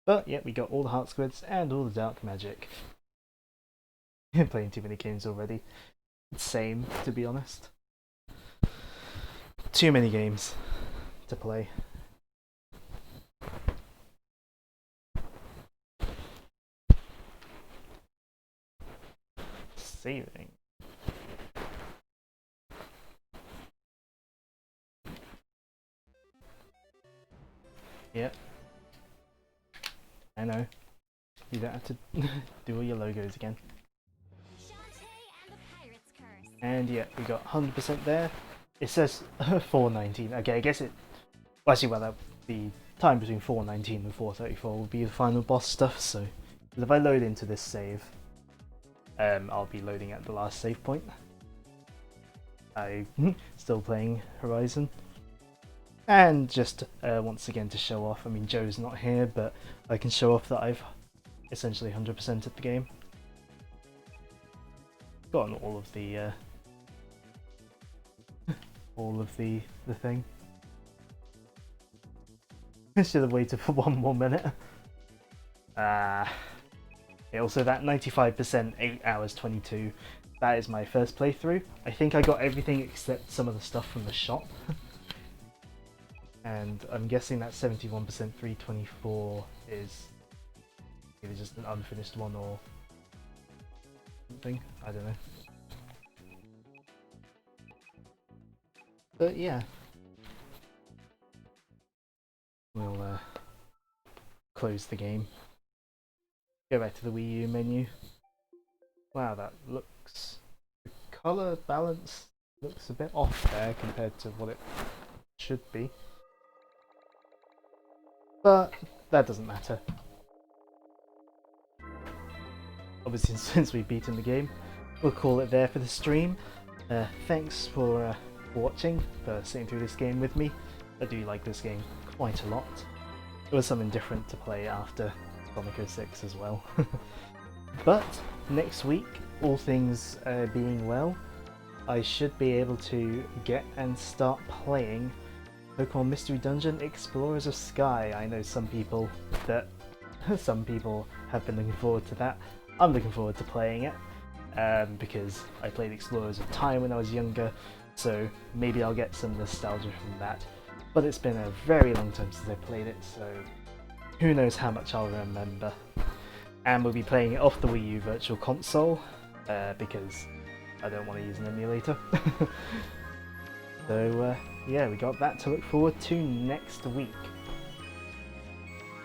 But yeah, we got all the heart squids and all the dark magic. Playing too many games already. Same, to be honest. Too many games to play. Saving. Yep. I know. You don't have to do all your logos again. And yeah, we got 100% there. It says 419. Okay, I guess it... Well, actually, well, the time between 419 and 434 will be the final boss stuff, so... If I load into this save, I'll be loading at the last save point. I'm still playing Horizon. And just once again to show off, I mean Joe's not here, but I can show off that I've essentially 100%ed the game. gotten all of the thing. I should have waited for 1 more minute. Yeah, also that 95%, 8 hours 22. That is my first playthrough. I think I got everything except some of the stuff from the shop. And I'm guessing that 71% 324 is either just an unfinished one or something. I don't know. But yeah. We'll close the game. Go back to the Wii U menu. Wow, that looks... the colour balance looks a bit off there compared to what it should be. But that doesn't matter. Obviously, since we've beaten the game, we'll call it there for the stream. Thanks for watching, for sitting through this game with me. I do like this game quite a lot. It was something different to play after Sonic 06 as well. But next week, all things being well, I should be able to get and start playing Pokemon Mystery Dungeon Explorers of Sky. I know some people have been looking forward to that. I'm looking forward to playing it because I played Explorers of Time when I was younger, so maybe I'll get some nostalgia from that. But it's been a very long time since I played it, so who knows how much I'll remember. And we'll be playing it off the Wii U Virtual Console because I don't want to use an emulator. So yeah, we got that to look forward to next week.